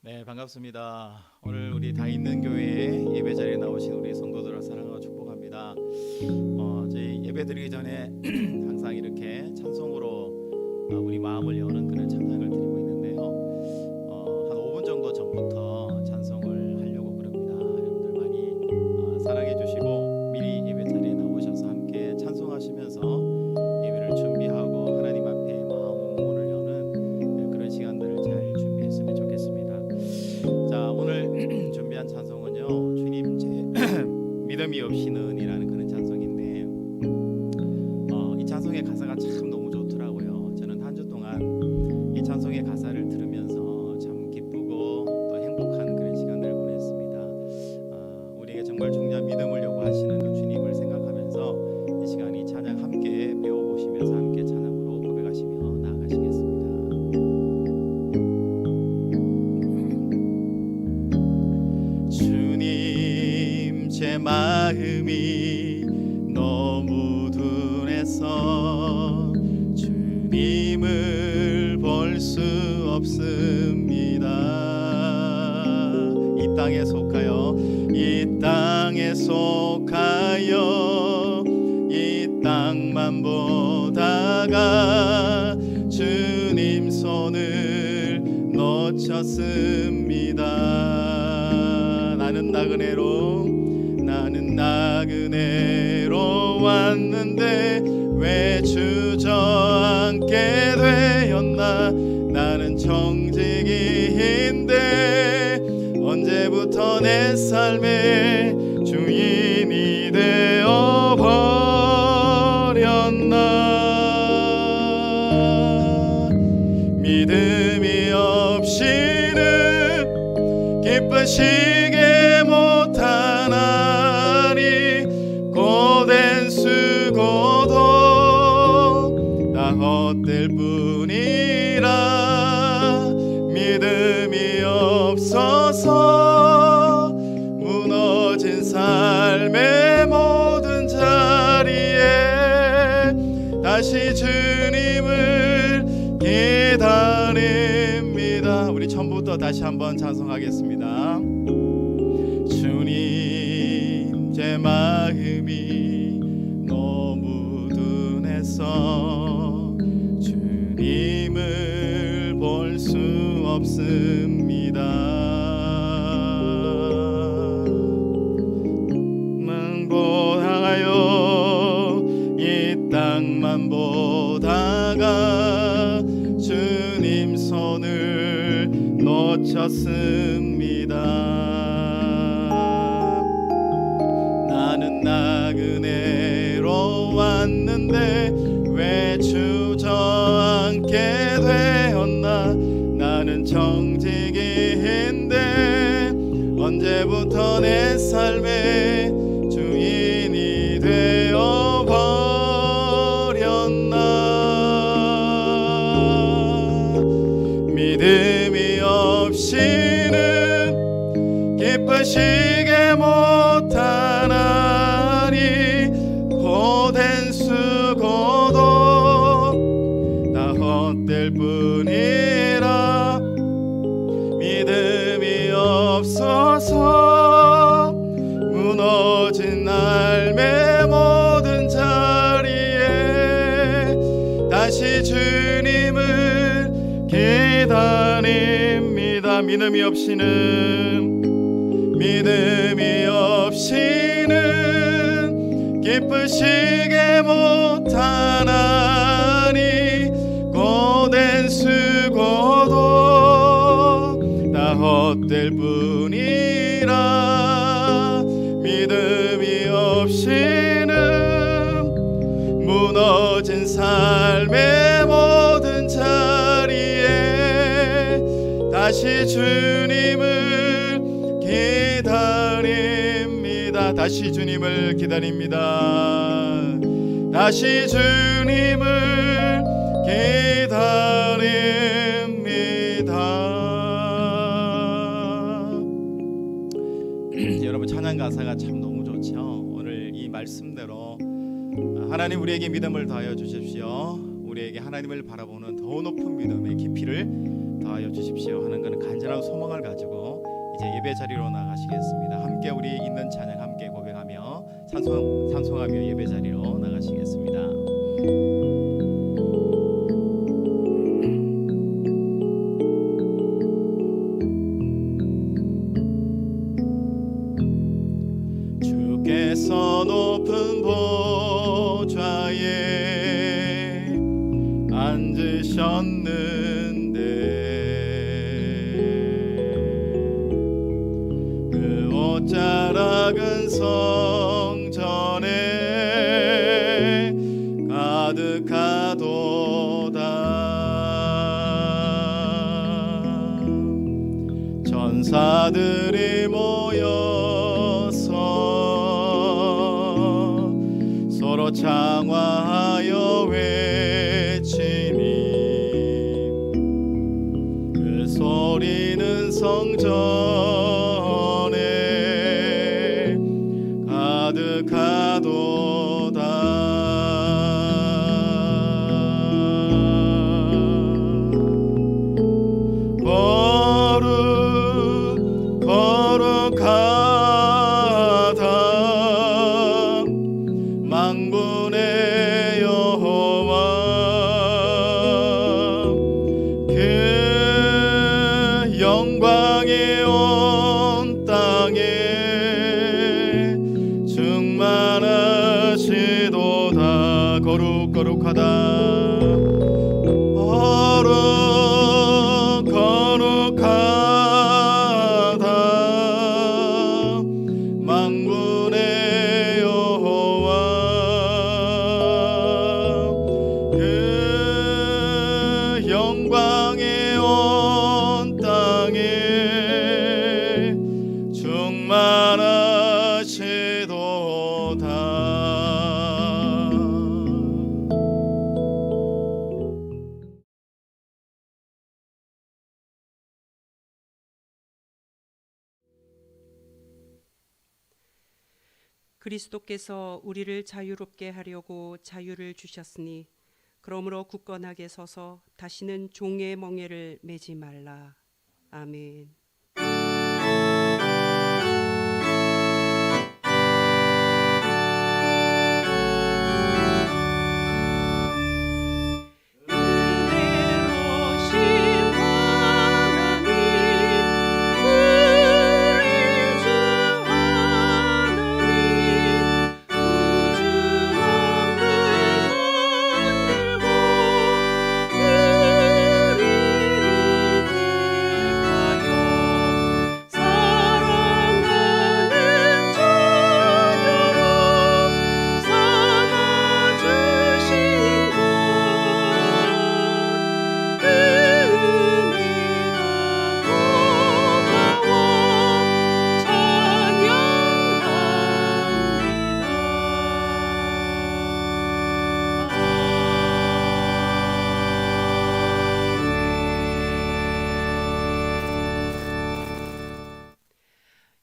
네, 반갑습니다. 오늘 우리 다 있는 교회에 예배 자리에 나오신 우리 성도들을 사랑하고 축복합니다. 저희 예배 드리기 전에 항상 이렇게 찬송으로 우리 마음을 여는 그런 찬양을 드리고 있는데요. 한 5분 정도 전부터 찬송을 하려고 그럽니다. 여러분들 많이 사랑해 주시고 미리 예배 자리에 나오셔서 함께 찬송하시면서 예배를 준비하고 하나님 앞에 마음 문을 여는 그런 시간들을 잘 준비했으면 좋겠습니다. 자, 오늘 준비한 찬송은요, 주님 제 믿음이 없이는 이라는 그런 찬송인데 이 찬송의 가사가 참 너무 좋더라고요. 저는 한 주 동안 이 찬송의 가사를 들으면서 참 기쁘고 또 행복한 그런 시간을 보냈습니다. 우리에게 정말 중요한 믿음을 요구하시는 그 주님을 생각하면서 이 시간 이 찬양 함께 배워보시면서 함께 찬양으로 고백하시며 나아가시겠습니다. 주님, 제 마음이 너무 둔해서 주님을 볼 수 없습니다. 이 땅에 속하여 이 땅만 보다가 주님 손을 놓쳤습니다. 나는 나그네로 왔는데 왜 주저앉게 되었나. 나는 청지기인데 언제부터 내 삶의 주인이 되어 버렸나. 믿음이 없이는 기쁘시게 못하나니 고된 수고도 다 헛될 뿐이라. 믿음이 없어서 무너진 삶의 모든 자리에 다시 주님을 기다립니다. 우리 처음부터 다시 한번 찬송하겠습니다. 주님, 제 마음이 너무 둔해서 주님을 볼 수 없습니다. 망보하여 이 땅만 보다가 주님 손을 놓쳤습니다. 나는 나그네로 왔는데 왜 주저앉게 되었나. 나는 청지기인데 언제부터 내 삶의 주인이 되어 버렸나. 믿음이 없이는 기쁘시게 못하나니 고된 수고도 다 헛될 뿐이라. 믿음이 없어서 무너진 삶의 모든 자리에 다시 주님을 기다립니다. 믿음이 없이는 기쁘시게 못하나니 고된 수고도 다 헛될 뿐이라. 믿음이 없이는 무너진 삶의 모든 자리에 다시 주님을 기다립니다. 다시 주님을 기다립니다. 다시 주님을 기다립니다. 여러분, 찬양 가사가 참 너무 좋죠. 오늘 이 말씀대로 하나님 우리에게 믿음을 더하여 주십시오. 우리에게 하나님을 바라보는 더 높은 믿음의 깊이를 더하여 주십시오 하는 것은 간절한 소망을 가지고 이제 예배 자리로 나가시겠습니다. 함께 우리 있는 찬양 함께 고백하며 찬송하며 예배 자리로 나가시겠습니다. 주께서 높은 보좌에 앉으셨는데 그 옷자락은 성전에 가득하도다. 천사들이 모여서 서로 장화하여 외치니 그 소리는 성전에 가득하도다. 거룩하다 만군의 여호와 그 영광이 온 땅에 충만하시도다. 거룩하다 거룩하다 만군의 여호와 그 영광이 온 땅에 충만하시도다. 그리스도께서 우리를 자유롭게 하려고 자유를 주셨으니 그러므로 굳건하게 서서 다시는 종의 멍에를 매지 말라. 아멘.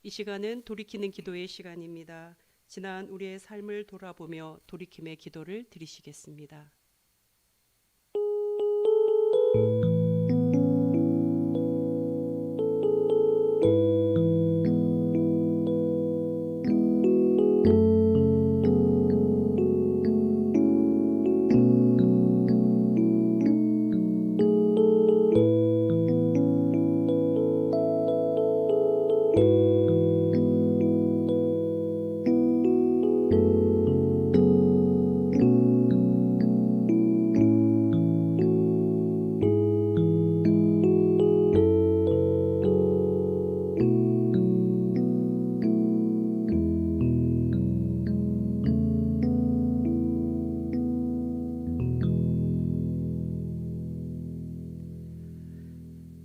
이 시간은 돌이키는 기도의 시간입니다. 지난 우리의 삶을 돌아보며 돌이킴의 기도를 드리시겠습니다.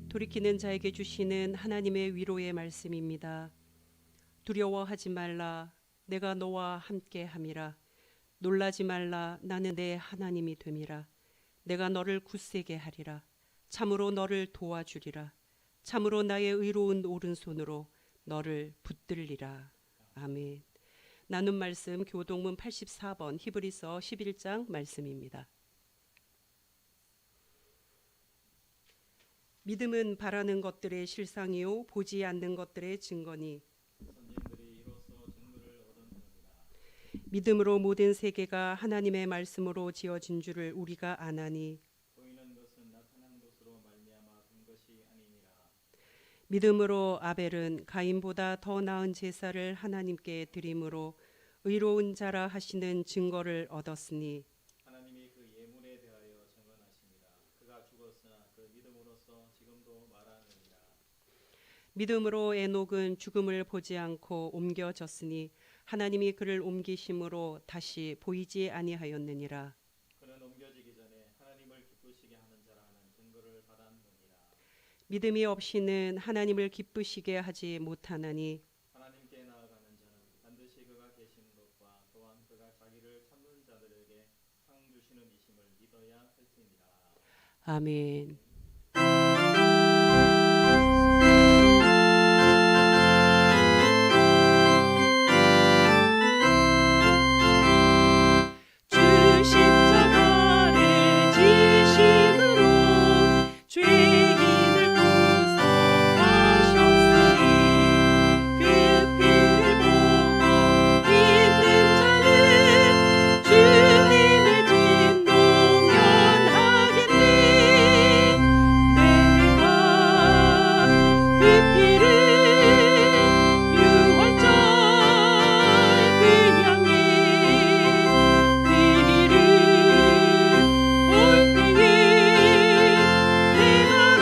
돌이키는 자에게 주시는 하나님의 위로의 말씀입니다. 두려워하지 말라. 내가 너와 함께 함이라. 놀라지 말라. 나는 내 하나님이 됨이라. 내가 너를 굳세게 하리라. 참으로 너를 도와주리라. 참으로 나의 의로운 오른손으로 너를 붙들리라. 아멘. 나눈 말씀 교동문 84번 히브리서 11장 말씀입니다. 믿음은 바라는 것들의 실상이요 보지 않는 것들의 증거니 선지자들이 이로써 증거를 얻었느니라. 믿음으로 모든 세계가 하나님의 말씀으로 지어진 줄을 우리가 아나니 보이는 것은 나타난 것으로 말미암아 된 것이 아니니라. 믿음으로 아벨은 가인보다 더 나은 제사를 하나님께 드림으로 의로운 자라 하시는 증거를 얻었으니 하나님이 그 예물에 대하여 증언하십니다. 그가 죽었으나 그 믿음으로써 지금도 말하느니라. 믿음으로 에녹은 죽음을 보지 않고 옮겨졌으니 하나님이 그를 옮기심으로 다시 보이지 아니하였느니라. 그는 옮겨지기 전에 하나님을 기쁘시게 하는 자라는 증거를 받았느니라. 믿음이 없이는 하나님을 기쁘시게 하지 못하나니 하나님께 나아가는 자는 반드시 그가 계시는 것과 또한 그가 자기를 찾는 자들에게 상 주시는 이심을 믿어야 할지니라. 아멘. 주 십자가를 지심으로 죄인을 구속하셨으니 그 피를 보고 믿는 자는 주님의 진노 면하겠니. 내가 그 피를 유월절 그 향해 피를 올 때에 내가 널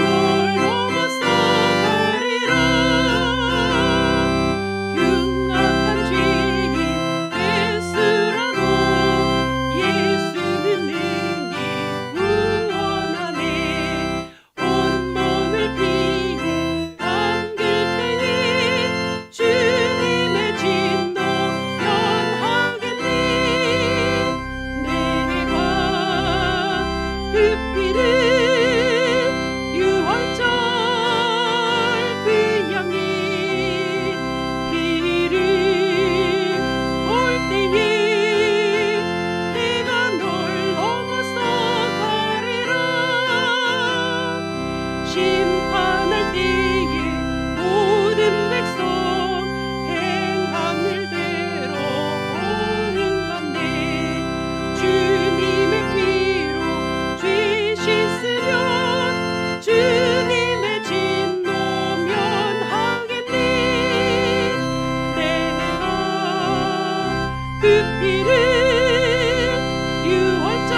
넘어서 가리라. 흉악한 죄인 됐으라도 예수는 능히 구원하네. 온몸을 피에 담글 테니 주님의 진노 면하겠니. 내가 그 피를 유월절 그 향해 피를 올 때에 내가 널 넘어서 가리라. 심판할 때에 모든 백성 행하는 대로 보응받네. 주님의 피로 죄 씻으면 주님의 진노 면하겠니. 내가 그 피를 유월절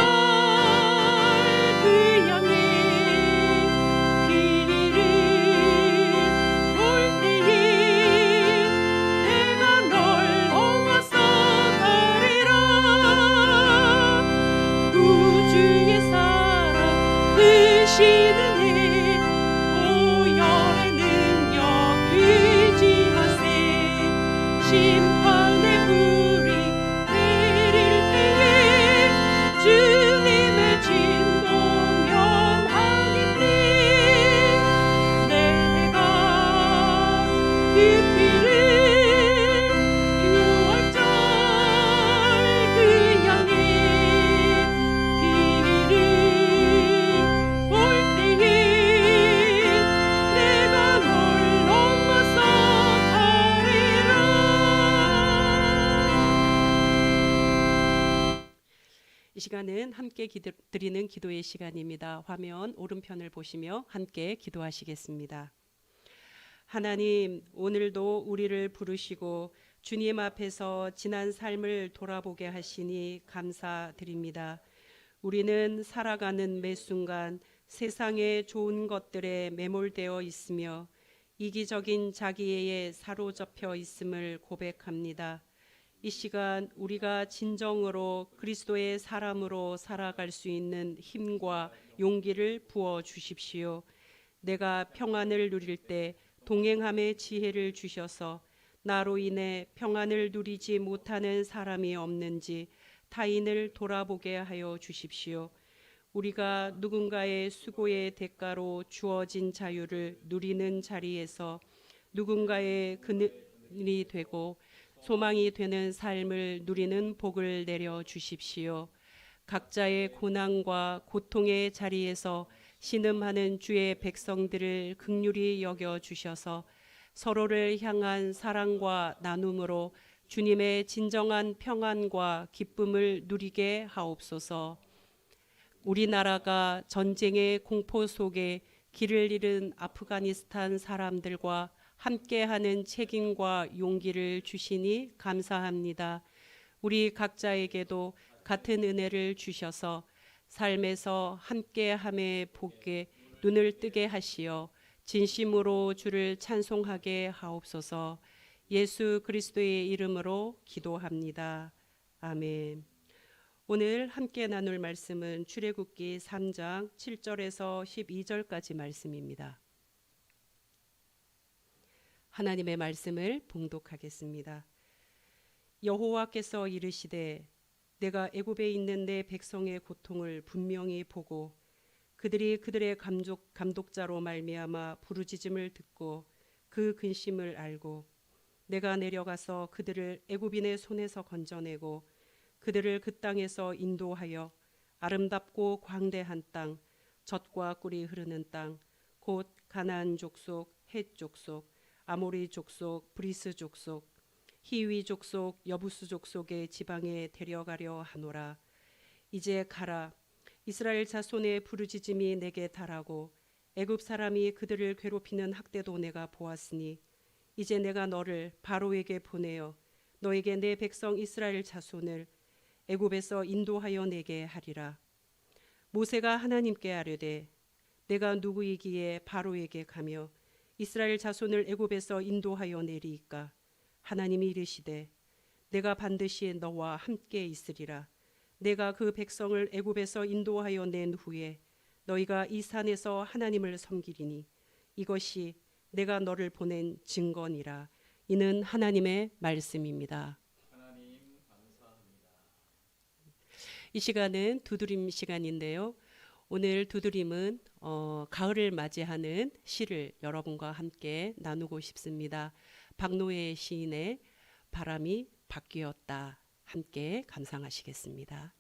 그 향해 피를 올 때에 내가 널 넘어서 가리라. 구주의 사랑 되시는 해 오열의 능력 의지하세. 심판의 불이 내릴 때에 주님의 진노 면하겠니. 내가 그 피를 유월절 그 향해 피를 올 때에 내가 널 넘어서 가리라. 이 시간은 함께 드리는 기도의 시간입니다. 화면 오른편을 보시며 함께 기도하시겠습니다. 하나님, 오늘도 우리를 부르시고 주님 앞에서 지난 삶을 돌아보게 하시니 감사드립니다. 우리는 살아가는 매 순간 세상의 좋은 것들에 매몰되어 있으며 이기적인 자기애에 사로잡혀 있음을 고백합니다. 이 시간 우리가 진정으로 그리스도의 사람으로 살아갈 수 있는 힘과 용기를 부어 주십시오. 내가 평안을 누릴 때 동행함의 지혜를 주셔서 나로 인해 평안을 누리지 못하는 사람이 없는지 타인을 돌아보게 하여 주십시오. 우리가 누군가의 수고의 대가로 주어진 자유를 누리는 자리에서 누군가의 그늘이 되고 소망이 되는 삶을 누리는 복을 내려 주십시오. 각자의 고난과 고통의 자리에서 신음하는 주의 백성들을 긍휼히 여겨 주셔서 서로를 향한 사랑과 나눔으로 주님의 진정한 평안과 기쁨을 누리게 하옵소서. 우리나라가 전쟁의 공포 속에 길을 잃은 아프가니스탄 사람들과 함께하는 책임과 용기를 주시니 감사합니다. 우리 각자에게도 같은 은혜를 주셔서 삶에서 함께함의 복에 눈을 뜨게 하시어 진심으로 주를 찬송하게 하옵소서. 예수 그리스도의 이름으로 기도합니다. 아멘. 오늘 함께 나눌 말씀은 출애굽기 3장 7절에서 12절까지 말씀입니다. 하나님의 말씀을 봉독하겠습니다. 여호와께서 이르시되 내가 애굽에 있는 내 백성의 고통을 분명히 보고 그들이 그들의 감독자로 말미암아 부르짖음을 듣고 그 근심을 알고 내가 내려가서 그들을 애굽인의 손에서 건져내고 그들을 그 땅에서 인도하여 아름답고 광대한 땅, 젖과 꿀이 흐르는 땅, 곧 가나안 족속, 헷 족속, 아모리 족속, 브리스 족속, 히위 족속, 여부스 족속의 지방에 데려가려 하노라. 이제 가라. 이스라엘 자손의 부르짖음이 내게 달하고 애굽 사람이 그들을 괴롭히는 학대도 내가 보았으니 이제 내가 너를 바로에게 보내어 너에게 내 백성 이스라엘 자손을 애굽에서 인도하여 내게 하리라. 모세가 하나님께 아뢰되 내가 누구이기에 바로에게 가며 이스라엘 자손을 애굽에서 인도하여 내리이까. 하나님이 이르시되 내가 반드시 너와 함께 있으리라. 내가 그 백성을 애굽에서 인도하여 낸 후에 너희가 이 산에서 하나님을 섬기리니 이것이 내가 너를 보낸 증거니라. 이는 하나님의 말씀입니다. 하나님 감사합니다. 이 시간은 두드림 시간인데요. 오늘 두드림은 가을을 맞이하는 시를 여러분과 함께 나누고 싶습니다. 박노해 시인의 바람이 바뀌었다. 함께 감상하시겠습니다.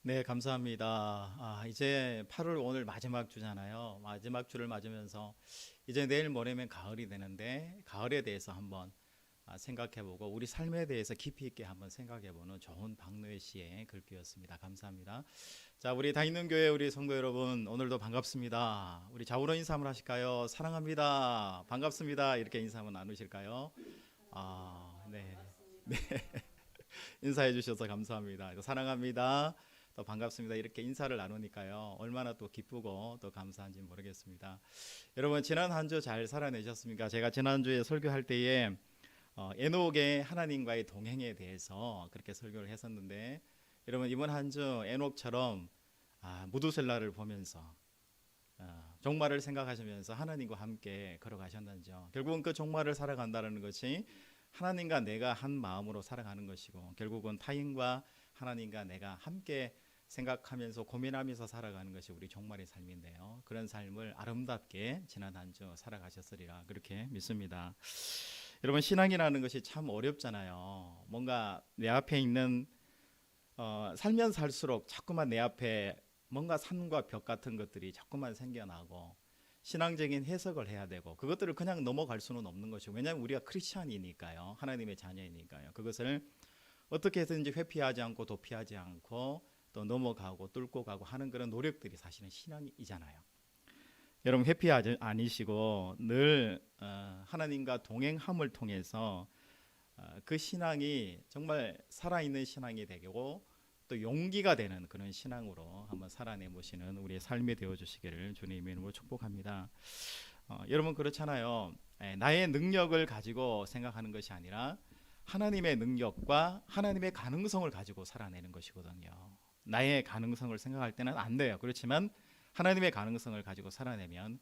네, 감사합니다. 이제 8월 오늘 마지막 주잖아요. 마지막 주를 맞으면서 이제 내일 모레면 가을이 되는데 가을에 대해서 한번 생각해보고 우리 삶에 대해서 깊이 있게 한번 생각해보는 좋은 박노해 씨의 글귀였습니다. 감사합니다. 자, 우리 다있는 교회 우리 성도 여러분 오늘도 반갑습니다. 우리 좌우로 인사 한번 하실까요? 사랑합니다. 반갑습니다. 이렇게 인사 한번 나누실까요? 네. 네. 인사해 주셔서 감사합니다. 사랑합니다. 또 반갑습니다. 이렇게 인사를 나누니까요. 얼마나 또 기쁘고 또 감사한지 모르겠습니다. 여러분 지난 한 주 잘 살아내셨습니까? 제가 지난주에 설교할 때에 에녹의 하나님과의 동행에 대해서 그렇게 설교를 했었는데 여러분 이번 한 주 에녹처럼 무두셀라를 보면서 종말을 생각하시면서 하나님과 함께 걸어가셨는지요. 결국은 그 종말을 살아간다는 것이 하나님과 내가 한 마음으로 살아가는 것이고 결국은 타인과 하나님과 내가 함께 생각하면서 고민하면서 살아가는 것이 우리 종말의 삶인데요. 그런 삶을 아름답게 지난 한 주 살아가셨으리라 그렇게 믿습니다. 여러분 신앙이라는 것이 참 어렵잖아요. 뭔가 내 앞에 있는 살면 살수록 자꾸만 내 앞에 뭔가 산과 벽 같은 것들이 자꾸만 생겨나고 신앙적인 해석을 해야 되고 그것들을 그냥 넘어갈 수는 없는 것이고 왜냐하면 우리가 크리스찬이니까요. 하나님의 자녀이니까요. 그것을 어떻게 해서든지 회피하지 않고 도피하지 않고 또 넘어가고 뚫고 가고 하는 그런 노력들이 사실은 신앙이잖아요. 여러분 회피하지 아니시고 늘 하나님과 동행함을 통해서 그 신앙이 정말 살아있는 신앙이 되고 또 용기가 되는 그런 신앙으로 한번 살아내보시는 우리의 삶이 되어주시기를 주님의 이름으로 축복합니다. 여러분 그렇잖아요. 나의 능력을 가지고 생각하는 것이 아니라 하나님의 능력과 하나님의 가능성을 가지고 살아내는 것이거든요. 나의 가능성을 생각할 때는 안 돼요. 그렇지만 하나님의 가능성을 가지고 살아내면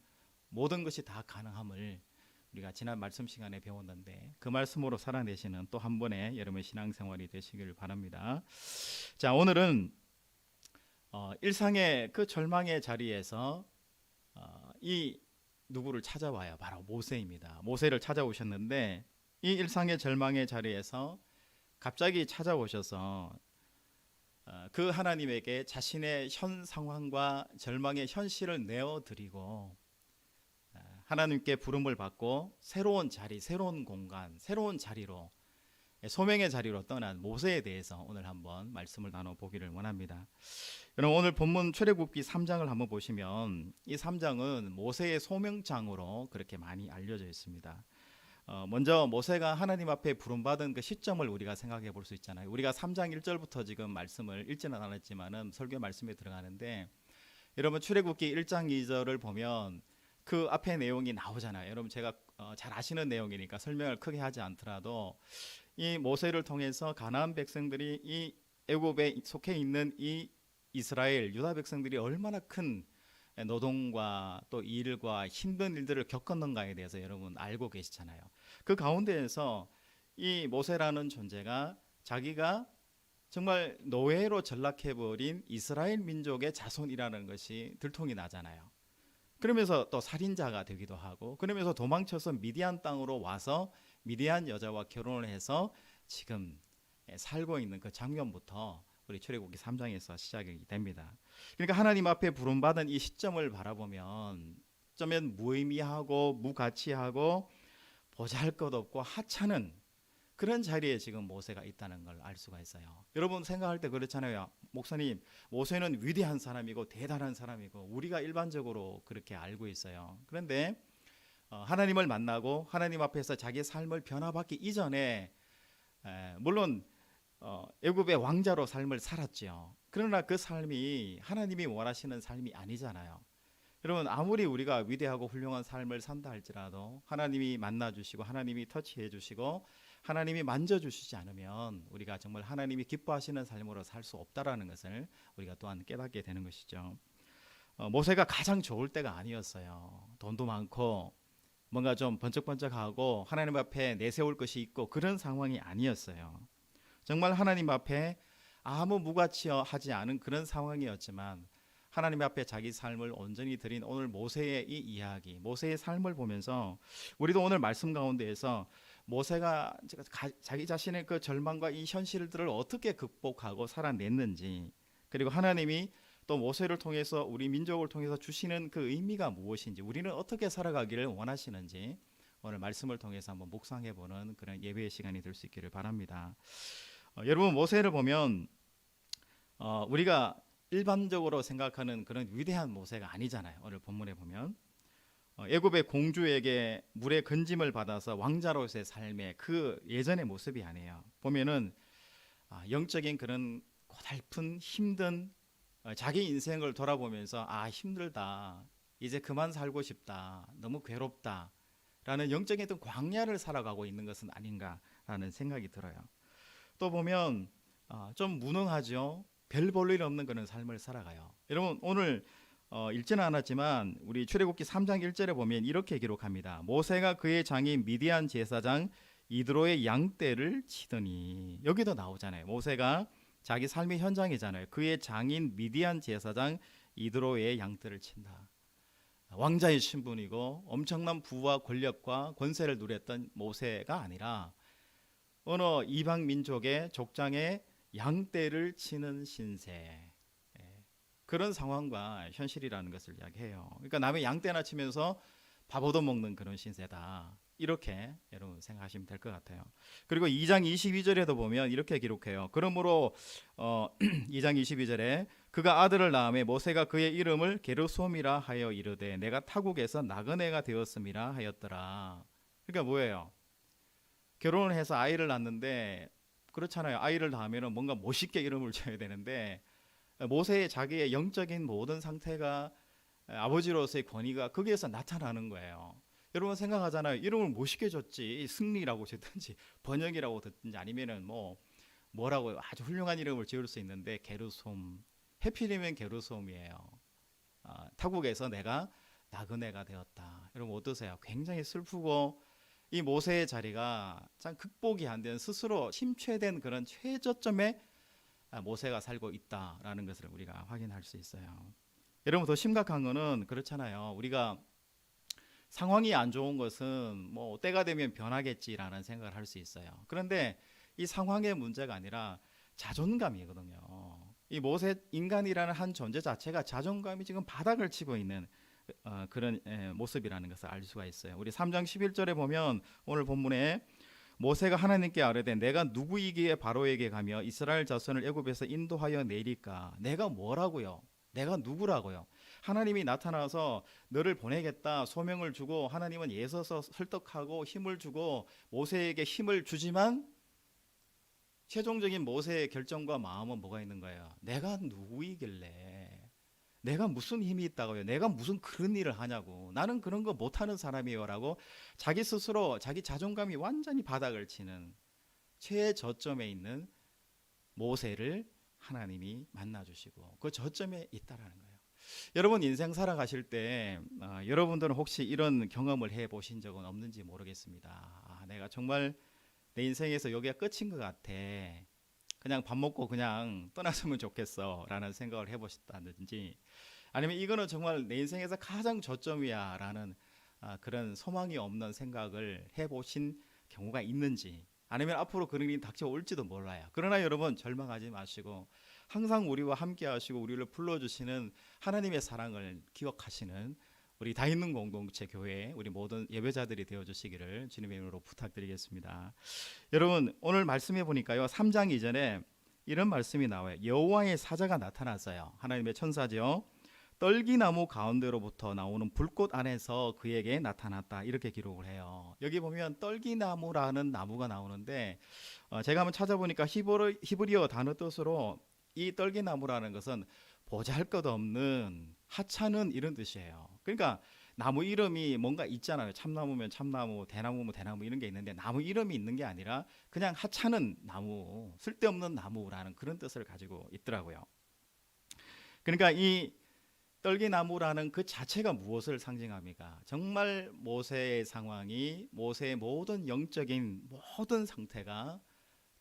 모든 것이 다 가능함을 우리가 지난 말씀 시간에 배웠는데 그 말씀으로 살아내시는 또 한 번의 여러분의 신앙생활이 되시기를 바랍니다. 자, 오늘은 일상의 그 절망의 자리에서 이 누구를 찾아와요. 바로 모세입니다. 모세를 찾아오셨는데 이 일상의 절망의 자리에서 갑자기 찾아오셔서 그 하나님에게 자신의 현 상황과 절망의 현실을 내어드리고 하나님께 부름을 받고 새로운 자리, 새로운 공간, 새로운 자리로 소명의 자리로 떠난 모세에 대해서 오늘 한번 말씀을 나눠보기를 원합니다. 여러분 오늘 본문 출애굽기 3장을 한번 보시면 이 3장은 모세의 소명장으로 그렇게 많이 알려져 있습니다. 먼저 모세가 하나님 앞에 부름받은 그 시점을 우리가 생각해 볼 수 있잖아요. 우리가 3장 1절부터 지금 말씀을 읽지는 않았지만은 설교 말씀에 들어가는데 여러분 출애굽기 1장 2절을 보면 그 앞에 내용이 나오잖아요. 여러분 제가 잘 아시는 내용이니까 설명을 크게 하지 않더라도 이 모세를 통해서 가나안 백성들이 이 애굽에 속해 있는 이 이스라엘 유다 백성들이 얼마나 큰 노동과 또 일과 힘든 일들을 겪었는가에 대해서 여러분 알고 계시잖아요. 그 가운데에서 이 모세라는 존재가 자기가 정말 노예로 전락해버린 이스라엘 민족의 자손이라는 것이 들통이 나잖아요. 그러면서 또 살인자가 되기도 하고 그러면서 도망쳐서 미디안 땅으로 와서 미디안 여자와 결혼을 해서 지금 살고 있는 그 장면부터 우리 출애굽기 3장에서 시작이 됩니다. 그러니까 하나님 앞에 부름받은 이 시점을 바라보면 어쩌면 무의미하고 무가치하고 보잘것없고 하찮은 그런 자리에 지금 모세가 있다는 걸 알 수가 있어요. 여러분 생각할 때 그렇잖아요. 목사님, 모세는 위대한 사람이고 대단한 사람이고 우리가 일반적으로 그렇게 알고 있어요. 그런데 하나님을 만나고 하나님 앞에서 자기의 삶을 변화받기 이전에 물론 애굽의 왕자로 삶을 살았죠. 그러나 그 삶이 하나님이 원하시는 삶이 아니잖아요. 여러분 아무리 우리가 위대하고 훌륭한 삶을 산다 할지라도 하나님이 만나주시고 하나님이 터치해 주시고 하나님이 만져주시지 않으면 우리가 정말 하나님이 기뻐하시는 삶으로 살 수 없다라는 것을 우리가 또한 깨닫게 되는 것이죠. 모세가 가장 좋을 때가 아니었어요. 돈도 많고 뭔가 좀 번쩍번쩍하고 하나님 앞에 내세울 것이 있고 그런 상황이 아니었어요. 정말 하나님 앞에 아무 무가치하지 않은 그런 상황이었지만 하나님 앞에 자기 삶을 온전히 드린 오늘 모세의 이 이야기, 모세의 삶을 보면서 우리도 오늘 말씀 가운데에서 모세가 자기 자신의 그 절망과 이 현실들을 어떻게 극복하고 살아냈는지 그리고 하나님이 또 모세를 통해서 우리 민족을 통해서 주시는 그 의미가 무엇인지, 우리는 어떻게 살아가기를 원하시는지 오늘 말씀을 통해서 한번 묵상해보는 그런 예배의 시간이 될 수 있기를 바랍니다. 여러분, 모세를 보면 우리가 일반적으로 생각하는 그런 위대한 모세가 아니잖아요. 오늘 본문에 보면 애굽의 공주에게 물의 건짐을 받아서 왕자로서의 삶의 그 예전의 모습이 아니에요. 보면은 영적인 그런 고달픈 힘든 자기 인생을 돌아보면서 힘들다, 이제 그만 살고 싶다, 너무 괴롭다 라는 영적인 어떤 광야를 살아가고 있는 것은 아닌가라는 생각이 들어요. 또 보면 좀 무능하죠. 별 볼 일 없는 그런 삶을 살아가요. 여러분, 오늘 읽지는 않았지만 우리 출애굽기 3장 1절에 보면 이렇게 기록합니다. 모세가 그의 장인 미디안 제사장 이드로의 양떼를 치더니, 여기도 나오잖아요. 모세가 자기 삶의 현장이잖아요. 그의 장인 미디안 제사장 이드로의 양떼를 친다. 왕자의 신분이고 엄청난 부와 권력과 권세를 누렸던 모세가 아니라 어느 이방 민족의 족장의 양떼를 치는 신세, 그런 상황과 현실이라는 것을 이야기해요. 그러니까 남의 양떼나 치면서 밥 얻어먹는 그런 신세다, 이렇게 여러분 생각하시면 될 것 같아요. 그리고 2장 22절에도 보면 이렇게 기록해요. 그러므로 2장 22절에 그가 아들을 낳음에 모세가 그의 이름을 게르솜이라 하여 이르되 내가 타국에서 나그네가 되었음이라 하였더라. 그러니까 뭐예요? 결혼을 해서 아이를 낳는데, 그렇잖아요. 아이를 낳으면 뭔가 멋있게 이름을 지어야 되는데, 모세의 자기의 영적인 모든 상태가, 아버지로서의 권위가 거기에서 나타나는 거예요. 여러분 생각하잖아요. 이름을 멋있게 줬지, 승리라고 짓든지 번영이라고 듣든지 아니면은 뭐라고 아주 훌륭한 이름을 지을 수 있는데, 게르솜, 해필이면 게르솜이에요. 타국에서 내가 나그네가 되었다. 여러분 어떠세요? 굉장히 슬프고, 이 모세의 자리가 참 극복이 안 된, 스스로 침체된 그런 최저점에 모세가 살고 있다라는 것을 우리가 확인할 수 있어요. 여러분, 더 심각한 거는 그렇잖아요. 우리가 상황이 안 좋은 것은 때가 되면 변하겠지라는 생각을 할 수 있어요. 그런데 이 상황의 문제가 아니라 자존감이거든요. 이 모세, 인간이라는 한 존재 자체가 자존감이 지금 바닥을 치고 있는 그런 모습이라는 것을 알 수가 있어요. 우리 3장 11절에 보면 오늘 본문에 모세가 하나님께 아뢰되 내가 누구이기에 바로에게 가며 이스라엘 자손을 애굽에서 인도하여 내리까? 내가 뭐라고요? 내가 누구라고요? 하나님이 나타나서 너를 보내겠다 소명을 주고, 하나님은 예서서 설득하고 힘을 주고 모세에게 힘을 주지만 최종적인 모세의 결정과 마음은 뭐가 있는 거예요? 내가 누구이길래, 내가 무슨 힘이 있다고요? 내가 무슨 그런 일을 하냐고, 나는 그런 거 못하는 사람이에요 라고 자기 스스로 자기 자존감이 완전히 바닥을 치는 최저점에 있는 모세를 하나님이 만나주시고 그 저점에 있다라는 거예요. 여러분 인생 살아가실 때 여러분들은 혹시 이런 경험을 해보신 적은 없는지 모르겠습니다. 내가 정말 내 인생에서 여기가 끝인 것 같아, 그냥 밥 먹고 그냥 떠났으면 좋겠어 라는 생각을 해보셨다든지, 아니면 이거는 정말 내 인생에서 가장 저점이야 라는 그런 소망이 없는 생각을 해보신 경우가 있는지, 아니면 앞으로 그런 일이 닥쳐올지도 몰라요. 그러나 여러분 절망하지 마시고 항상 우리와 함께 하시고 우리를 불러주시는 하나님의 사랑을 기억하시는 우리 다있는 공동체 교회 우리 모든 예배자들이 되어주시기를 주님의 이름으로 부탁드리겠습니다. 여러분 오늘 말씀해 보니까요, 3장 이전에 이런 말씀이 나와요. 여호와의 사자가 나타났어요. 하나님의 천사죠. 떨기나무 가운데로부터 나오는 불꽃 안에서 그에게 나타났다, 이렇게 기록을 해요. 여기 보면 떨기나무라는 나무가 나오는데 제가 한번 찾아보니까 히브리어 단어 뜻으로 이 떨기나무라는 것은 보잘것없는, 하찮은 이런 뜻이에요. 그러니까 나무 이름이 뭔가 있잖아요. 참나무면 참나무, 대나무면 대나무 이런 게 있는데 나무 이름이 있는 게 아니라 그냥 하찮은 나무, 쓸데없는 나무라는 그런 뜻을 가지고 있더라고요. 그러니까 이 떨기나무라는 그 자체가 무엇을 상징합니까? 정말 모세의 상황이, 모세의 모든 영적인 모든 상태가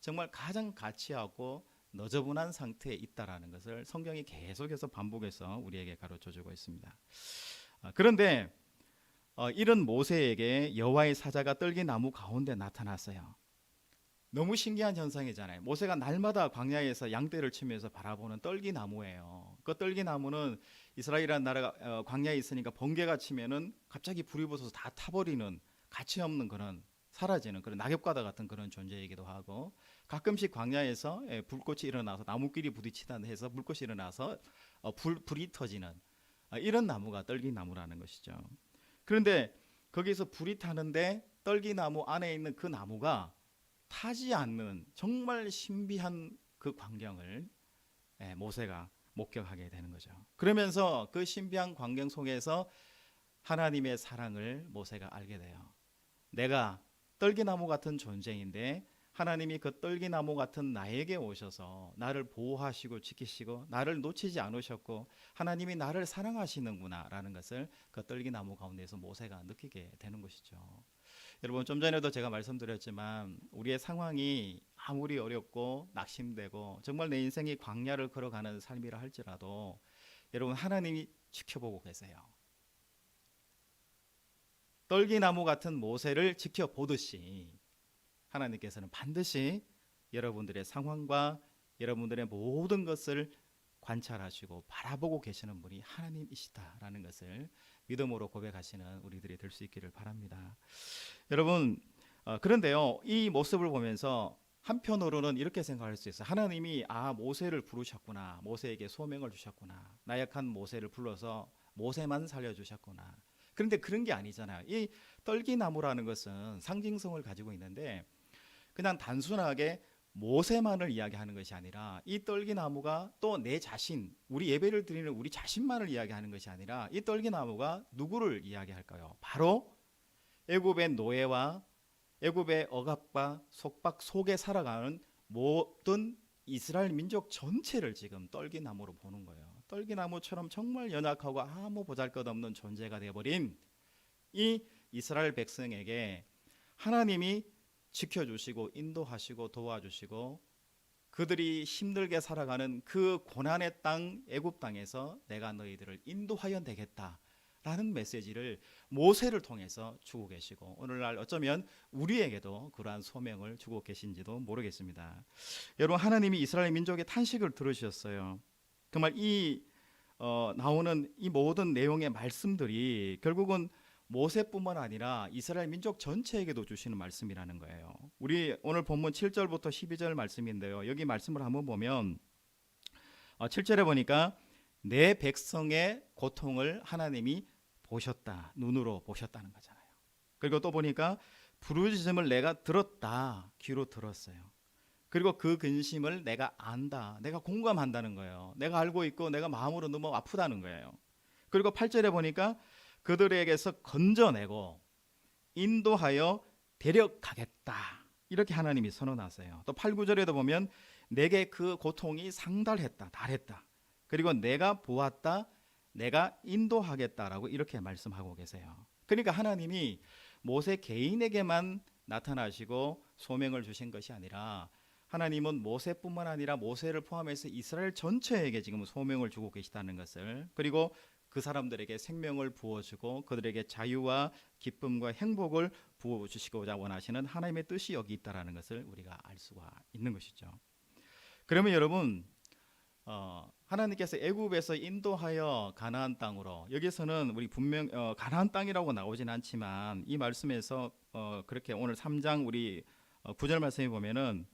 정말 가장 가치하고 너저분한 상태에 있다라는 것을 성경이 계속해서 반복해서 우리에게 가르쳐주고 있습니다. 그런데 이런 모세에게 여호와의 사자가 떨기나무 가운데 나타났어요. 너무 신기한 현상이잖아요. 모세가 날마다 광야에서 양떼를 치면서 바라보는 떨기나무예요. 그 떨기나무는 이스라엘이라는 나라가 광야에 있으니까 번개가 치면은 갑자기 불이 붙어서 다 타버리는, 가치 없는 그런, 사라지는 그런 낙엽과도 같은 그런 존재이기도 하고, 가끔씩 광야에서 불꽃이 일어나서 나무끼리 부딪히다 해서 불꽃이 일어나서 불이 터지는 이런 나무가 떨기나무라는 것이죠. 그런데 거기서 불이 타는데 떨기나무 안에 있는 그 나무가 타지 않는 정말 신비한 그 광경을 모세가 목격하게 되는 거죠. 그러면서 그 신비한 광경 속에서 하나님의 사랑을 모세가 알게 돼요. 내가 떨기나무 같은 존재인데 하나님이 그 떨기나무 같은 나에게 오셔서 나를 보호하시고 지키시고 나를 놓치지 않으셨고 하나님이 나를 사랑하시는구나 라는 것을 그 떨기나무 가운데서 모세가 느끼게 되는 것이죠. 여러분, 좀 전에도 제가 말씀드렸지만 우리의 상황이 아무리 어렵고 낙심되고 정말 내 인생이 광야를 걸어가는 삶이라 할지라도 여러분, 하나님이 지켜보고 계세요. 떨기나무 같은 모세를 지켜보듯이 하나님께서는 반드시 여러분들의 상황과 여러분들의 모든 것을 관찰하시고 바라보고 계시는 분이 하나님이시다라는 것을 믿음으로 고백하시는 우리들이 될 수 있기를 바랍니다. 여러분, 그런데요, 이 모습을 보면서 한편으로는 이렇게 생각할 수 있어요. 하나님이 모세를 부르셨구나, 모세에게 소명을 주셨구나, 나약한 모세를 불러서 모세만 살려주셨구나. 그런데 그런 게 아니잖아요. 이 떨기나무라는 것은 상징성을 가지고 있는데 그냥 단순하게 모세만을 이야기하는 것이 아니라 이 떨기나무가 또 내 자신, 우리 예배를 드리는 우리 자신만을 이야기하는 것이 아니라 이 떨기나무가 누구를 이야기할까요? 바로 애굽의 노예와 애굽의 억압과 속박 속에 살아가는 모든 이스라엘 민족 전체를 지금 떨기나무로 보는 거예요. 떨기나무처럼 정말 연약하고 아무 보잘것없는 존재가 되어버린 이 이스라엘 백성에게 하나님이 지켜주시고 인도하시고 도와주시고 그들이 힘들게 살아가는 그 고난의 땅 애굽 땅에서 내가 너희들을 인도하여 내겠다라는 메시지를 모세를 통해서 주고 계시고 오늘날 어쩌면 우리에게도 그러한 소명을 주고 계신지도 모르겠습니다. 여러분, 하나님이 이스라엘 민족의 탄식을 들으셨어요. 정말 이 나오는 이 모든 내용의 말씀들이 결국은 모세뿐만 아니라 이스라엘 민족 전체에게도 주시는 말씀이라는 거예요. 우리 오늘 본문 7절부터 12절 말씀인데요. 여기 말씀을 한번 보면 7절에 보니까 내 백성의 고통을 하나님이 보셨다. 눈으로 보셨다는 거잖아요. 그리고 또 보니까 부르짖음을 내가 들었다. 귀로 들었어요. 그리고 그 근심을 내가 안다. 내가 공감한다는 거예요. 내가 알고 있고 내가 마음으로 너무 아프다는 거예요. 그리고 8절에 보니까 그들에게서 건져내고 인도하여 데려가겠다. 이렇게 하나님이 선언하세요. 또 8, 9절에도 보면 내게 그 고통이 상달했다. 달했다. 그리고 내가 보았다. 내가 인도하겠다라고 이렇게 말씀하고 계세요. 그러니까 하나님이 모세 개인에게만 나타나시고 소명을 주신 것이 아니라 하나님은 모세뿐만 아니라 모세를 포함해서 이스라엘 전체에게 지금 소명을 주고 계시다는 것을, 그리고 그 사람들에게 생명을 부어주고 그들에게 자유와 기쁨과 행복을 부어주시고자 원하시는 하나님의 뜻이 여기 있다는 것을 우리가 알 수가 있는 것이죠. 그러면 여러분, 하나님께서 애굽에서 인도하여 가나안 땅으로, 여기서는 우리 분명 가나안 땅이라고 나오진 않지만 이 말씀에서 그렇게 오늘 3장 우리 9절 말씀에 보면은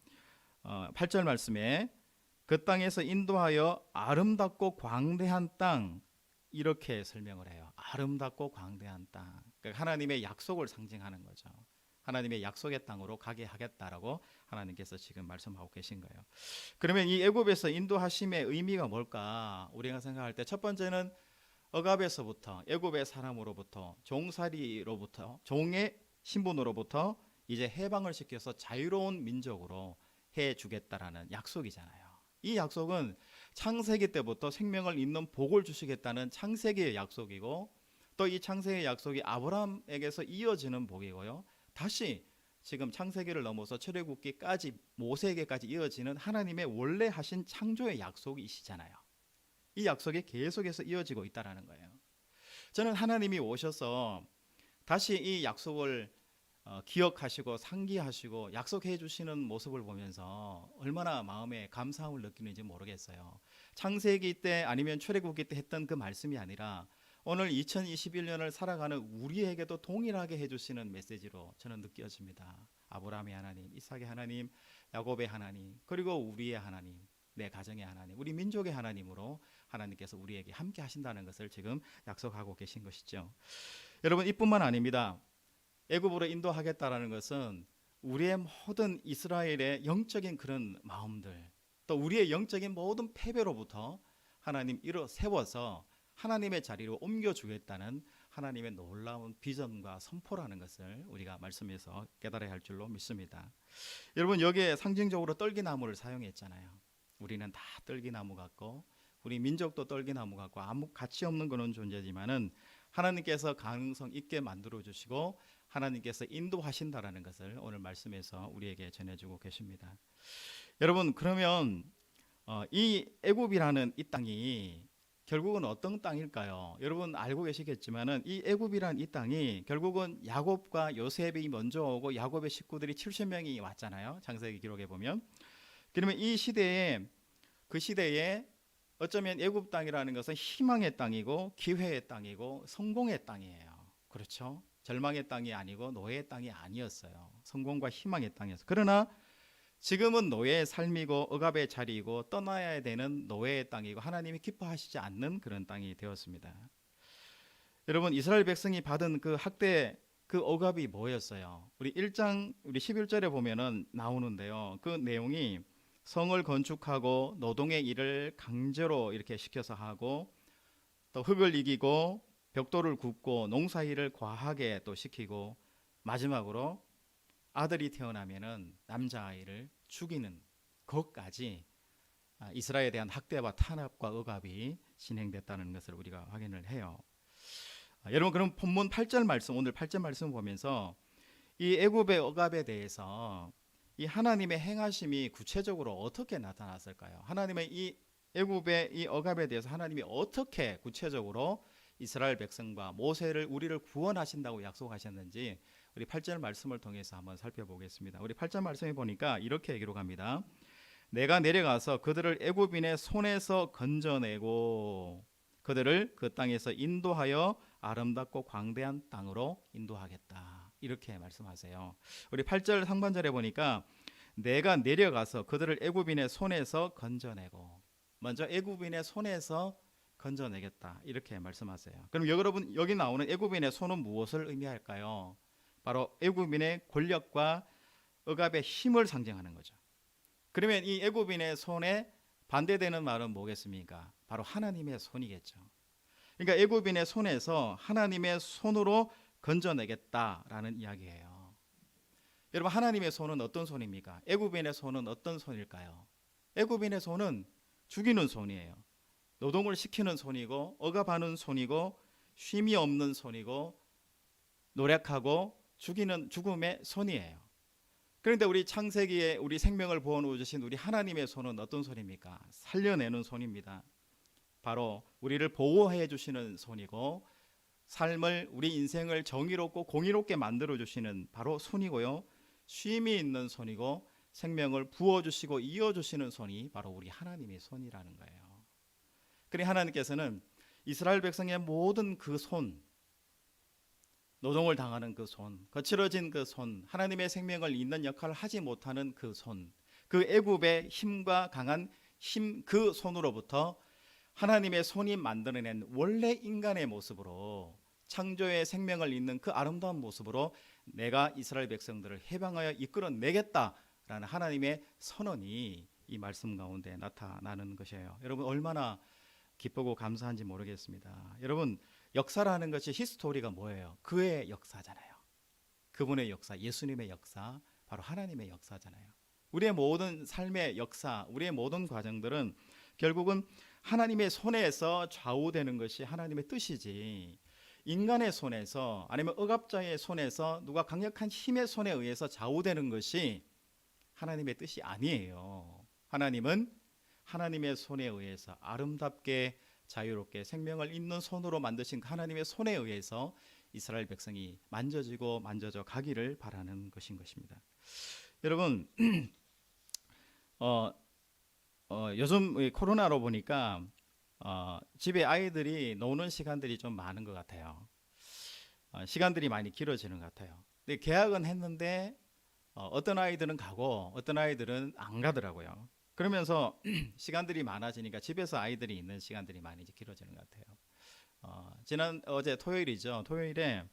8절 말씀에 그 땅에서 인도하여 아름답고 광대한 땅, 이렇게 설명을 해요. 아름답고 광대한 땅. 그러니까 하나님의 약속을 상징하는 거죠. 하나님의 약속의 땅으로 가게 하겠다라고 하나님께서 지금 말씀하고 계신 거예요. 그러면 이 애굽에서 인도하심의 의미가 뭘까? 우리가 생각할 때 첫 번째는 억압에서부터, 애굽의 사람으로부터, 종살이로부터, 종의 신분으로부터 이제 해방을 시켜서 자유로운 민족으로 해주겠다라는 약속이잖아요. 이 약속은 창세기 때부터 생명을 잇는 복을 주시겠다는 창세기의 약속이고, 또 이 창세기의 약속이 아브라함에게서 이어지는 복이고요. 다시 지금 창세기를 넘어서 출애굽기까지 모세에게까지 이어지는 하나님의 원래 하신 창조의 약속이시잖아요. 이 약속이 계속해서 이어지고 있다라는 거예요. 저는 하나님이 오셔서 다시 이 약속을 기억하시고 상기하시고 약속해 주시는 모습을 보면서 얼마나 마음에 감사함을 느끼는지 모르겠어요. 창세기 때 아니면 출애굽기 때 했던 그 말씀이 아니라 오늘 2021년을 살아가는 우리에게도 동일하게 해주시는 메시지로 저는 느껴집니다. 아브라함의 하나님, 이삭의 하나님, 야곱의 하나님, 그리고 우리의 하나님, 내 가정의 하나님, 우리 민족의 하나님으로 하나님께서 우리에게 함께 하신다는 것을 지금 약속하고 계신 것이죠. 여러분, 이뿐만 아닙니다. 애굽으로 인도하겠다라는 것은 우리의 모든 이스라엘의 영적인 그런 마음들, 또 우리의 영적인 모든 패배로부터 하나님 일어 세워서 하나님의 자리로 옮겨주겠다는 하나님의 놀라운 비전과 선포라는 것을 우리가 말씀에서 깨달아야 할 줄로 믿습니다. 여러분, 여기에 상징적으로 떨기나무를 사용했잖아요. 우리는 다 떨기나무 같고 우리 민족도 떨기나무 같고 아무 가치 없는 그런 존재지만은 하나님께서 가능성 있게 만들어 주시고 하나님께서 인도하신다라는 것을 오늘 말씀에서 우리에게 전해주고 계십니다. 여러분, 그러면 이 애굽이라는 이 땅이 결국은 어떤 땅일까요? 여러분 알고 계시겠지만은 이 애굽이란 이 땅이 결국은 야곱과 요셉이 먼저 오고 야곱의 식구들이 70명이 왔잖아요. 창세기 기록에 보면. 그러면 이 시대에 그 시대에 어쩌면 애굽 땅이라는 것은 희망의 땅이고 기회의 땅이고 성공의 땅이에요. 그렇죠? 절망의 땅이 아니고 노예의 땅이 아니었어요. 성공과 희망의 땅이었어요. 그러나 지금은 노예의 삶이고 억압의 자리이고 떠나야 되는 노예의 땅이고 하나님이 기뻐하시지 않는 그런 땅이 되었습니다. 여러분, 이스라엘 백성이 받은 그 학대, 그 억압이 뭐였어요? 우리 1장 우리 11절에 보면은 나오는데요. 그 내용이 성을 건축하고 노동의 일을 강제로 이렇게 시켜서 하고 또 흙을 이기고 벽돌을 굽고 농사일을 과하게 또 시키고 마지막으로 아들이 태어나면은 남자아이를 죽이는 것까지 이스라엘에 대한 학대와 탄압과 억압이 진행됐다는 것을 우리가 확인을 해요. 여러분, 그럼 본문 8절 말씀, 오늘 8절 말씀 보면서 이 애굽의 억압에 대해서 이 하나님의 행하심이 구체적으로 어떻게 나타났을까요? 하나님의 이 애굽의 이 억압에 대해서 하나님이 어떻게 구체적으로 이스라엘 백성과 모세를 우리를 구원하신다고 약속하셨는지 우리 8절 말씀을 통해서 한번 살펴보겠습니다. 우리 8절 말씀에 보니까 이렇게 기록합니다. 내가 내려가서 그들을 애굽인의 손에서 건져내고 그들을 그 땅에서 인도하여 아름답고 광대한 땅으로 인도하겠다. 이렇게 말씀하세요. 우리 8절 상반절에 보니까 내가 내려가서 그들을 애굽인의 손에서 건져내고, 먼저 애굽인의 손에서 건져내겠다 이렇게 말씀하세요. 그럼 여러분, 여기 나오는 애굽인의 손은 무엇을 의미할까요? 바로 애굽인의 권력과 억압의 힘을 상징하는 거죠. 그러면 이 애굽인의 손에 반대되는 말은 뭐겠습니까? 바로 하나님의 손이겠죠. 그러니까 애굽인의 손에서 하나님의 손으로 건져내겠다라는 이야기예요. 여러분, 하나님의 손은 어떤 손입니까? 애굽인의 손은 어떤 손일까요? 애굽인의 손은 죽이는 손이에요. 노동을 시키는 손이고 억압하는 손이고 쉼이 없는 손이고 노력하고 죽이는 죽음의 손이에요. 그런데 우리 창세기에 우리 생명을 부어놓으 주신 우리 하나님의 손은 어떤 손입니까? 살려내는 손입니다. 바로 우리를 보호해 주시는 손이고 삶을, 우리 인생을 정의롭고 공의롭게 만들어 주시는 바로 손이고요. 쉼이 있는 손이고 생명을 부어주시고 이어주시는 손이 바로 우리 하나님의 손이라는 거예요. 그러니 하나님께서는 이스라엘 백성의 모든 그 손, 노동을 당하는 그 손, 거칠어진 그 손, 하나님의 생명을 잇는 역할을 하지 못하는 그 손, 그 애굽의 힘과 강한 힘, 그 손으로부터 하나님의 손이 만들어낸 원래 인간의 모습으로 창조의 생명을 잇는 그 아름다운 모습으로 내가 이스라엘 백성들을 해방하여 이끌어내겠다라는 하나님의 선언이 이 말씀 가운데 나타나는 것이에요. 여러분, 얼마나 기쁘고 감사한지 모르겠습니다. 여러분, 역사라는 것이 히스토리가 뭐예요? 그의 역사잖아요. 그분의 역사, 예수님의 역사, 바로 하나님의 역사잖아요. 우리의 모든 삶의 역사, 우리의 모든 과정들은 결국은 하나님의 손에서 좌우되는 것이 하나님의 뜻이지, 인간의 손에서 아니면 억압자의 손에서 누가 강력한 힘의 손에 의해서 좌우되는 것이 하나님의 뜻이 아니에요. 하나님은 하나님의 손에 의해서 아름답게 자유롭게 생명을 잇는 손으로 만드신 하나님의 손에 의해서 이스라엘 백성이 만져지고 만져져 가기를 바라는 것인 것입니다. 여러분, 요즘 이 코로나로 보니까 집에 아이들이 노는 시간들이 좀 많은 것 같아요. 시간들이 많이 길어지는 것 같아요. 근데 계약은 했는데 어떤 아이들은 가고 어떤 아이들은 안 가더라고요. 그러면서 시간들이 많아지니까 집에서 아이들이 있는 시간들이 많이 이제 길어지는 것 같아요. 어제 토요일이죠. 토요일에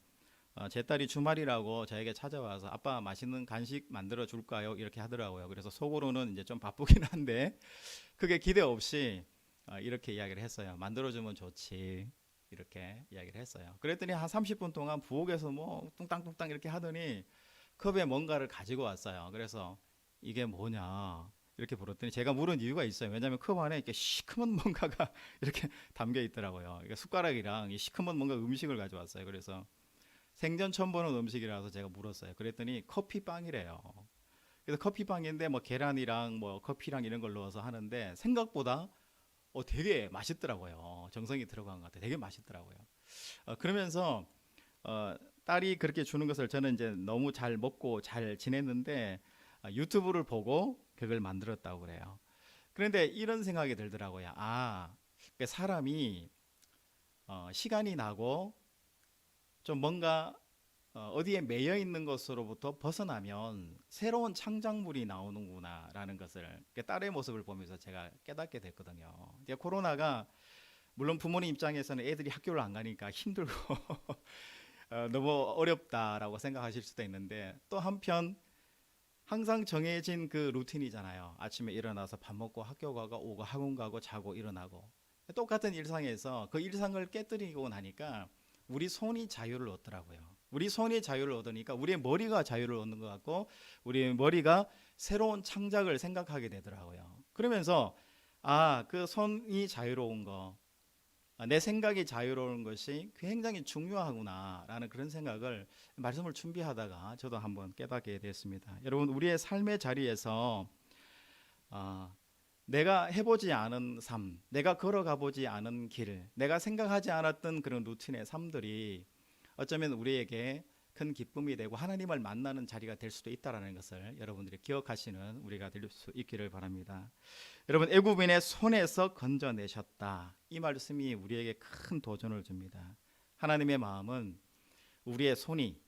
제 딸이 주말이라고 저에게 찾아와서 아빠 맛있는 간식 만들어 줄까요? 이렇게 하더라고요. 그래서 속으로는 이제 좀 바쁘긴 한데 그게 기대 없이 이렇게 이야기를 했어요. 만들어주면 좋지. 이렇게 이야기를 했어요. 그랬더니 한 30분 동안 부엌에서 뭐 뚱땅뚱땅 이렇게 하더니 컵에 뭔가를 가지고 왔어요. 그래서 이게 뭐냐 이렇게 물었더니 제가 물은 이유가 있어요. 왜냐하면 컵 안에 이렇게 시커먼 뭔가가 이렇게 담겨 있더라고요. 이게 숟가락이랑 이 시커먼 뭔가 음식을 가져왔어요. 그래서 생전 처음 보는 음식이라서 제가 물었어요. 그랬더니 커피빵이래요. 그래서 커피빵인데 뭐 계란이랑 뭐 커피랑 이런 걸 넣어서 하는데 생각보다 되게 맛있더라고요. 정성이 들어간 것 같아요. 되게 맛있더라고요. 그러면서 딸이 그렇게 주는 것을 저는 이제 너무 잘 먹고 잘 지냈는데 유튜브를 보고 그걸 만들었다고 그래요. 그런데 이런 생각이 들더라고요. 그러니까 사람이 시간이 나고 좀 뭔가 어디에 매여 있는 것으로부터 벗어나면 새로운 창작물이 나오는구나라는 것을 딸의 모습을 보면서 제가 깨닫게 됐거든요. 이제 코로나가 물론 부모님 입장에서는 애들이 학교를 안 가니까 힘들고 너무 어렵다라고 생각하실 수도 있는데 또 한편 항상 정해진 그 루틴이잖아요. 아침에 일어나서 밥 먹고 학교 가고 오고 학원 가고 자고 일어나고 똑같은 일상에서 그 일상을 깨뜨리고 나니까 우리 손이 자유를 얻더라고요. 우리 손이 자유를 얻으니까 우리의 머리가 자유를 얻는 것 같고 우리의 머리가 새로운 창작을 생각하게 되더라고요. 그러면서 그 손이 자유로운 거, 내 생각이 자유로운 것이 굉장히 중요하구나라는 그런 생각을 말씀을 준비하다가 저도 한번 깨닫게 됐습니다. 여러분, 우리의 삶의 자리에서 내가 해보지 않은 삶, 내가 걸어가 보지 않은 길, 내가 생각하지 않았던 그런 루틴의 삶들이 어쩌면 우리에게 큰 기쁨이 되고 하나님을 만나는 자리가 될 수도 있다는 것을 여러분들이 기억하시는 우리가 될 수 있기를 바랍니다. 여러분, 애굽인의 손에서 건져내셨다. 이 말씀이 우리에게 큰 도전을 줍니다. 하나님의 마음은 우리의 손이,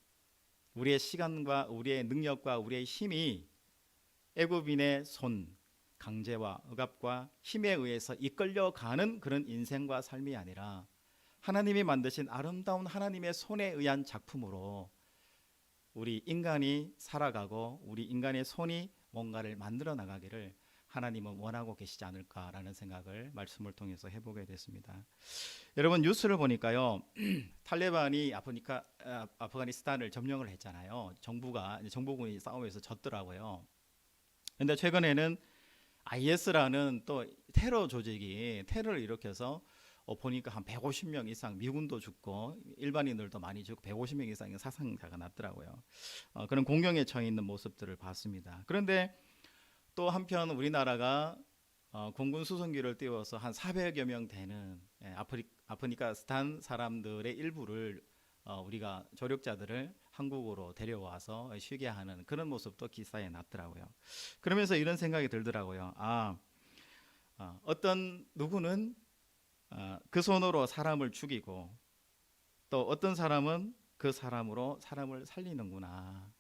우리의 시간과 우리의 능력과 우리의 힘이 애굽인의 손, 강제와 억압과 힘에 의해서 이끌려가는 그런 인생과 삶이 아니라 하나님이 만드신 아름다운 하나님의 손에 의한 작품으로 우리 인간이 살아가고 우리 인간의 손이 뭔가를 만들어 나가기를 하나님은 원하고 계시지 않을까라는 생각을 말씀을 통해서 해보게 됐습니다. 여러분, 뉴스를 보니까요, 탈레반이 아프가니스탄을 점령을 했잖아요. 정부군이 싸움에서 졌더라고요. 그런데 최근에는 IS라는 또 테러 조직이 테러를 일으켜서 보니까 한 150명 이상 미군도 죽고 일반인들도 많이 죽고 150명 이상의 사상자가 났더라고요. 그런 공경에 처해 있는 모습들을 봤습니다. 그런데 또 한편 우리나라가 공군 수송기를 띄워서 한 400여 명 되는 아프가니스탄 사람들의 일부를 우리가 조력자들을 한국으로 데려와서 쉬게 하는 그런 모습도 기사에 났더라고요. 그러면서 이런 생각이 들더라고요. 어떤 누구는 그 손으로 사람을 죽이고 또 어떤 사람은 그 사람으로 사람을 살리는구나.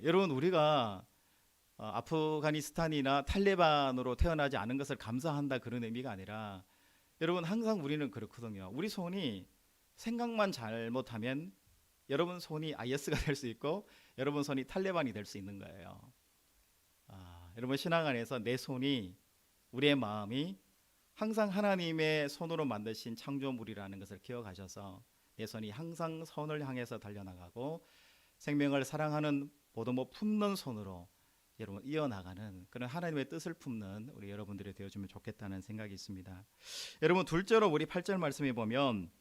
여러분, 우리가 아프가니스탄이나 탈레반으로 태어나지 않은 것을 감사한다 그런 의미가 아니라 여러분, 항상 우리는 그렇거든요. 우리 손이 생각만 잘못하면 여러분 손이 IS가 될 수 있고 여러분 손이 탈레반이 될 수 있는 거예요. 여러분, 신앙 안에서 내 손이, 우리의 마음이 항상 하나님의 손으로 만드신 창조물이라는 것을 기억하셔서 내 손이 항상 선을 향해서 달려나가고 생명을 사랑하는 보도모 품는 손으로 여러분 이어나가는 그런 하나님의 뜻을 품는 우리 여러분들이 되어주면 좋겠다는 생각이 있습니다. 여러분, 둘째로 우리 8절 말씀에 보면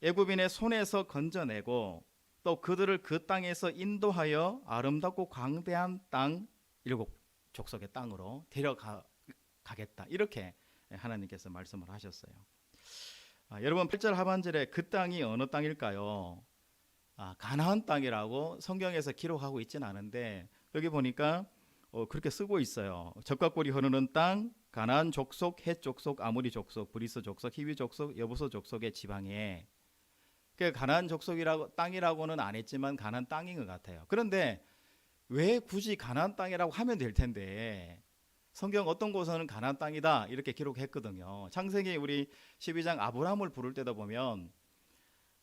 애굽인의 손에서 건져내고 또 그들을 그 땅에서 인도하여 아름답고 광대한 땅, 7 족속의 땅으로 데려가겠다. 이렇게 하나님께서 말씀을 하셨어요. 여러분, 8절 하반절에 그 땅이 어느 땅일까요? 가나안 땅이라고 성경에서 기록하고 있지는 않은데 여기 보니까 그렇게 쓰고 있어요. 적과 꿀이 흐르는 땅, 가나안 족속, 헷 족속, 아모리 족속, 브리스 족속, 히위 족속, 여부소 족속의 지방에 그 가나안 족속이라고 땅이라고는 안 했지만 가나안 땅인 것 같아요. 그런데 왜 굳이 가나안 땅이라고 하면 될 텐데 성경 어떤 곳에는 가나안 땅이다 이렇게 기록했거든요. 창세기 우리 12장 아브라함을 부를 때도 보면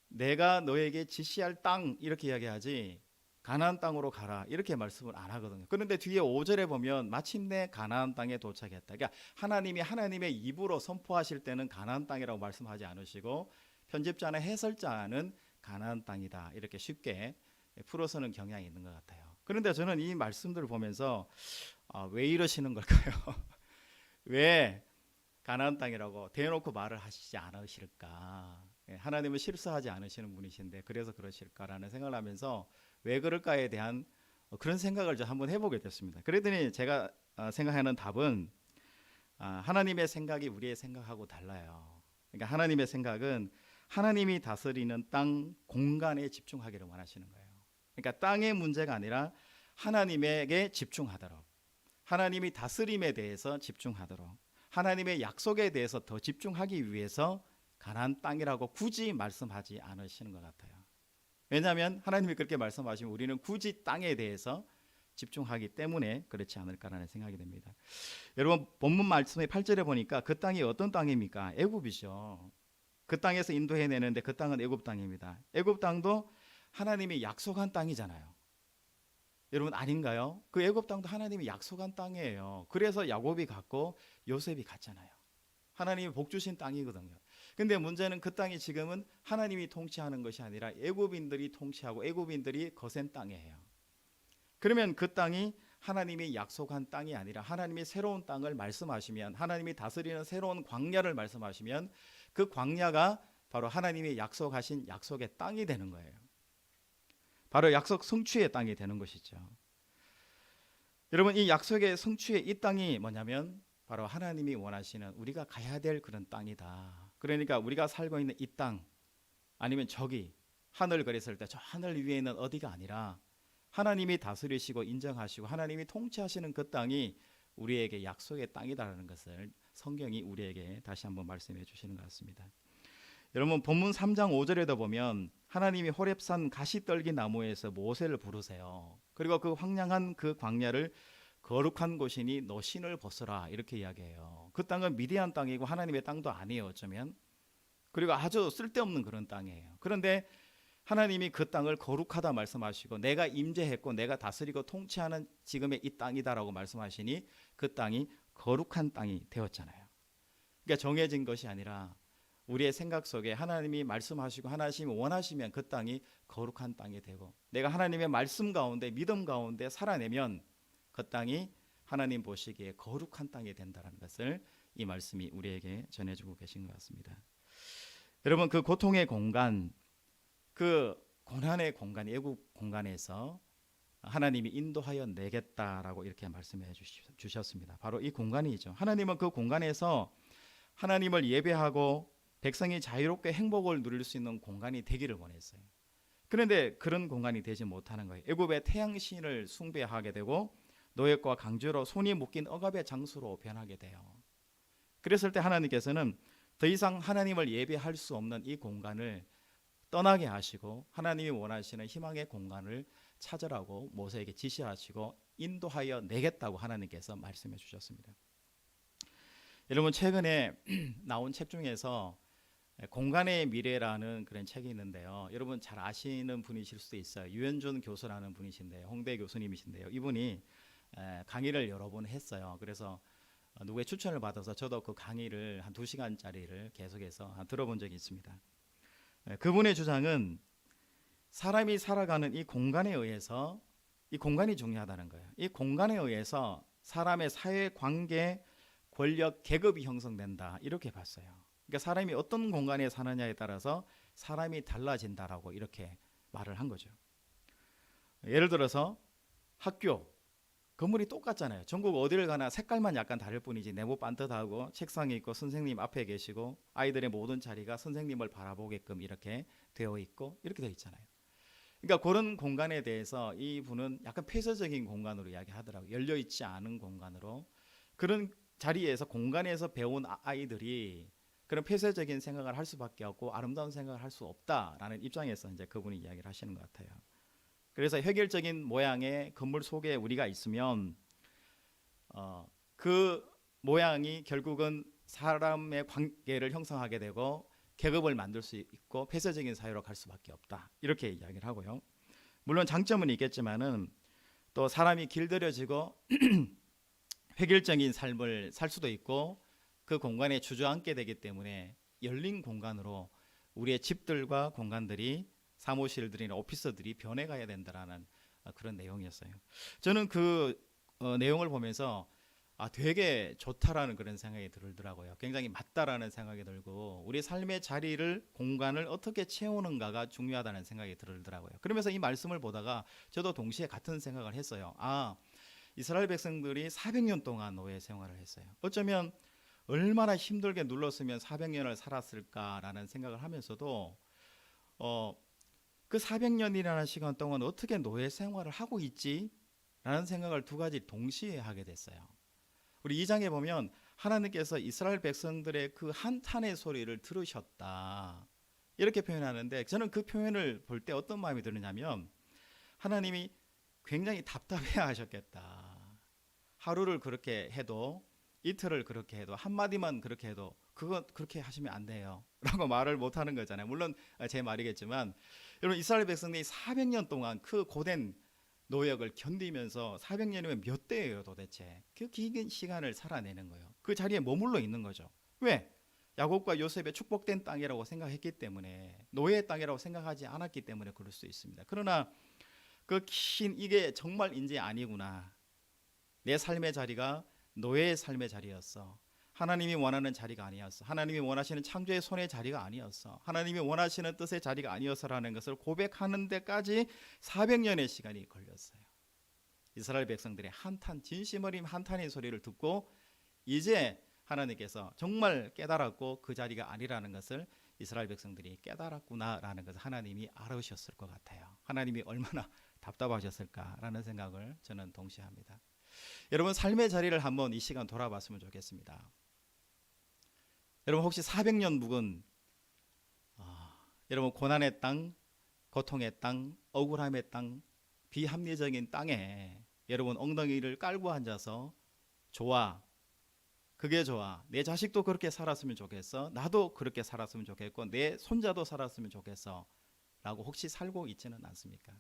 내가 너에게 지시할 땅 이렇게 이야기하지 가나안 땅으로 가라 이렇게 말씀을 안 하거든요. 그런데 뒤에 5절에 보면 마침내 가나안 땅에 도착했다. 그러니까 하나님이 하나님의 입으로 선포하실 때는 가나안 땅이라고 말씀하지 않으시고 편집자나 해설자는 가나안 땅이다 이렇게 쉽게 풀어서는 경향이 있는 것 같아요. 그런데 저는 이 말씀들을 보면서 왜 이러시는 걸까요? 왜 가나안 땅이라고 대놓고 말을 하시지 않으실까? 하나님은 실수하지 않으시는 분이신데 그래서 그러실까라는 생각을 하면서 왜 그럴까에 대한 그런 생각을 좀 한번 해보게 됐습니다. 그랬더니 제가 생각하는 답은 하나님의 생각이 우리의 생각하고 달라요. 그러니까 하나님의 생각은 하나님이 다스리는 땅 공간에 집중하기를 원하시는 거예요. 그러니까 땅의 문제가 아니라 하나님에게 집중하도록, 하나님이 다스림에 대해서 집중하도록, 하나님의 약속에 대해서 더 집중하기 위해서 가나안 땅이라고 굳이 말씀하지 않으시는 것 같아요. 왜냐하면 하나님이 그렇게 말씀하시면 우리는 굳이 땅에 대해서 집중하기 때문에 그렇지 않을까라는 생각이 듭니다. 여러분 본문 말씀의 8절에 보니까 그 땅이 어떤 땅입니까? 애굽이죠. 그 땅에서 인도해내는데 그 땅은 애굽 땅입니다. 애굽 땅도 하나님이 약속한 땅이잖아요. 여러분 아닌가요? 그 애굽 땅도 하나님이 약속한 땅이에요. 그래서 야곱이 갔고 요셉이 갔잖아요. 하나님이 복 주신 땅이거든요. 근데 문제는 그 땅이 지금은 하나님이 통치하는 것이 아니라 애굽인들이 통치하고 애굽인들이 거센 땅이에요. 그러면 그 땅이 하나님이 약속한 땅이 아니라 하나님이 새로운 땅을 말씀하시면, 하나님이 다스리는 새로운 광야를 말씀하시면 그 광야가 바로 하나님이 약속하신 약속의 땅이 되는 거예요. 바로 약속 성취의 땅이 되는 것이죠. 여러분 이 약속의 성취의 이 땅이 뭐냐면 바로 하나님이 원하시는 우리가 가야 될 그런 땅이다. 그러니까 우리가 살고 있는 이 땅 아니면 저기 하늘 그랬을 때 저 하늘 위에 있는 어디가 아니라 하나님이 다스리시고 인정하시고 하나님이 통치하시는 그 땅이 우리에게 약속의 땅이다라는 것을 성경이 우리에게 다시 한번 말씀해 주시는 것 같습니다. 여러분 본문 3장 5절에도 보면 하나님이 호렙산 가시떨기 나무에서 모세를 부르세요. 그리고 그 황량한 그 광야를 거룩한 곳이니 너 신을 벗어라 이렇게 이야기해요. 그 땅은 미디안 땅이고 하나님의 땅도 아니에요 어쩌면. 그리고 아주 쓸데없는 그런 땅이에요. 그런데 하나님이 그 땅을 거룩하다 말씀하시고 내가 임재했고 내가 다스리고 통치하는 지금의 이 땅이다라고 말씀하시니 그 땅이 거룩한 땅이 되었잖아요. 그러니까 정해진 것이 아니라 우리의 생각 속에 하나님이 말씀하시고 하나님이 원하시면 그 땅이 거룩한 땅이 되고 내가 하나님의 말씀 가운데 믿음 가운데 살아내면 그 땅이 하나님 보시기에 거룩한 땅이 된다는 것을 이 말씀이 우리에게 전해주고 계신 것 같습니다. 여러분 그 고통의 공간, 그 고난의 공간, 애국 공간에서 하나님이 인도하여 내겠다라고 이렇게 말씀해 주셨습니다. 바로 이 공간이죠. 하나님은 그 공간에서 하나님을 예배하고 백성이 자유롭게 행복을 누릴 수 있는 공간이 되기를 원했어요. 그런데 그런 공간이 되지 못하는 거예요. 애굽의 태양신을 숭배하게 되고 노획과 강주로 손이 묶인 억압의 장소로 변하게 돼요. 그랬을 때 하나님께서는 더 이상 하나님을 예배할 수 없는 이 공간을 떠나게 하시고 하나님이 원하시는 희망의 공간을 찾으라고 모세에게 지시하시고 인도하여 내겠다고 하나님께서 말씀해 주셨습니다. 여러분 최근에 나온 책 중에서 공간의 미래라는 그런 책이 있는데요. 여러분 잘 아시는 분이실 수도 있어요. 유현준 교수라는 분이신데요. 홍대 교수님이신데요. 이분이 강의를 여러 번 했어요. 그래서 누구의 추천을 받아서 저도 그 강의를 한 2시간짜리를 계속해서 들어본 적이 있습니다. 그분의 주장은 사람이 살아가는 이 공간에 의해서 이 공간이 중요하다는 거예요. 이 공간에 의해서 사람의 사회 관계, 권력, 계급이 형성된다 이렇게 봤어요. 그러니까 사람이 어떤 공간에 사느냐에 따라서 사람이 달라진다라고 이렇게 말을 한 거죠. 예를 들어서 학교, 건물이 똑같잖아요. 전국 어디를 가나 색깔만 약간 다를 뿐이지 네모 반듯하고 책상이 있고 선생님 앞에 계시고 아이들의 모든 자리가 선생님을 바라보게끔 이렇게 되어 있고 이렇게 되어 있잖아요. 그러니까 그런 공간에 대해서 이 분은 약간 폐쇄적인 공간으로 이야기하더라고요. 열려 있지 않은 공간으로. 그런 자리에서 공간에서 배운 아이들이 그런 폐쇄적인 생각을 할 수밖에 없고 아름다운 생각을 할 수 없다라는 입장에서 이제 그분이 이야기를 하시는 것 같아요. 그래서 획일적인 모양의 건물 속에 우리가 있으면 그 모양이 결국은 사람의 관계를 형성하게 되고 계급을 만들 수 있고 폐쇄적인 사회로 갈 수밖에 없다. 이렇게 이야기를 하고요. 물론 장점은 있겠지만은 또 사람이 길들여지고 획일적인 삶을 살 수도 있고 그 공간에 주저앉게 되기 때문에 열린 공간으로 우리의 집들과 공간들이 사무실들이나 오피스들이 변해가야 된다라는 그런 내용이었어요. 저는 그 내용을 보면서 되게 좋다라는 그런 생각이 들더라고요. 굉장히 맞다라는 생각이 들고 우리 삶의 자리를 공간을 어떻게 채우는가가 중요하다는 생각이 들더라고요. 그러면서 이 말씀을 보다가 저도 동시에 같은 생각을 했어요. 이스라엘 백성들이 400년 동안 노예 생활을 했어요. 어쩌면 얼마나 힘들게 눌렀으면 400년을 살았을까라는 생각을 하면서도 그 400년이라는 시간 동안 어떻게 노예 생활을 하고 있지라는 생각을 두 가지 동시에 하게 됐어요. 우리 2장에 보면 하나님께서 이스라엘 백성들의 그 한탄의 소리를 들으셨다 이렇게 표현하는데 저는 그 표현을 볼 때 어떤 마음이 드느냐면 하나님이 굉장히 답답해 하셨겠다. 하루를 그렇게 해도 이틀을 그렇게 해도 한마디만 그렇게 해도 그거 그렇게 하시면 안 돼요 라고 말을 못하는 거잖아요. 물론 제 말이겠지만 여러분 이스라엘 백성들이 400년 동안 그 고된 노역을 견디면서 400년이면 몇 대예요 도대체. 그 긴 시간을 살아내는 거예요. 그 자리에 머물러 있는 거죠. 왜? 야곱과 요셉의 축복된 땅이라고 생각했기 때문에 노예의 땅이라고 생각하지 않았기 때문에 그럴 수 있습니다. 그러나 그 긴 이게 정말 인제 아니구나. 내 삶의 자리가 노예의 삶의 자리였어. 하나님이 원하는 자리가 아니었어. 하나님이 원하시는 창조의 손의 자리가 아니었어. 하나님이 원하시는 뜻의 자리가 아니었어라는 것을 고백하는 데까지 400년의 시간이 걸렸어요. 이스라엘 백성들의 한탄, 진심 어린 한탄의 소리를 듣고 이제 하나님께서 정말 깨달았고 그 자리가 아니라는 것을 이스라엘 백성들이 깨달았구나라는 것을 하나님이 알으셨을 것 같아요. 하나님이 얼마나 답답하셨을까라는 생각을 저는 동시에 합니다. 여러분 삶의 자리를 한번 이 시간 돌아봤으면 좋겠습니다. 여러분 혹시 400년 묵은 여러분 고난의 땅, 고통의 땅, 억울함의 땅, 비합리적인 땅에 여러분 엉덩이를 깔고 앉아서 좋아, 그게 좋아, 내 자식도 그렇게 살았으면 좋겠어, 나도 그렇게 살았으면 좋겠고 내 손자도 살았으면 좋겠어 라고 혹시 살고 있지는 않습니까?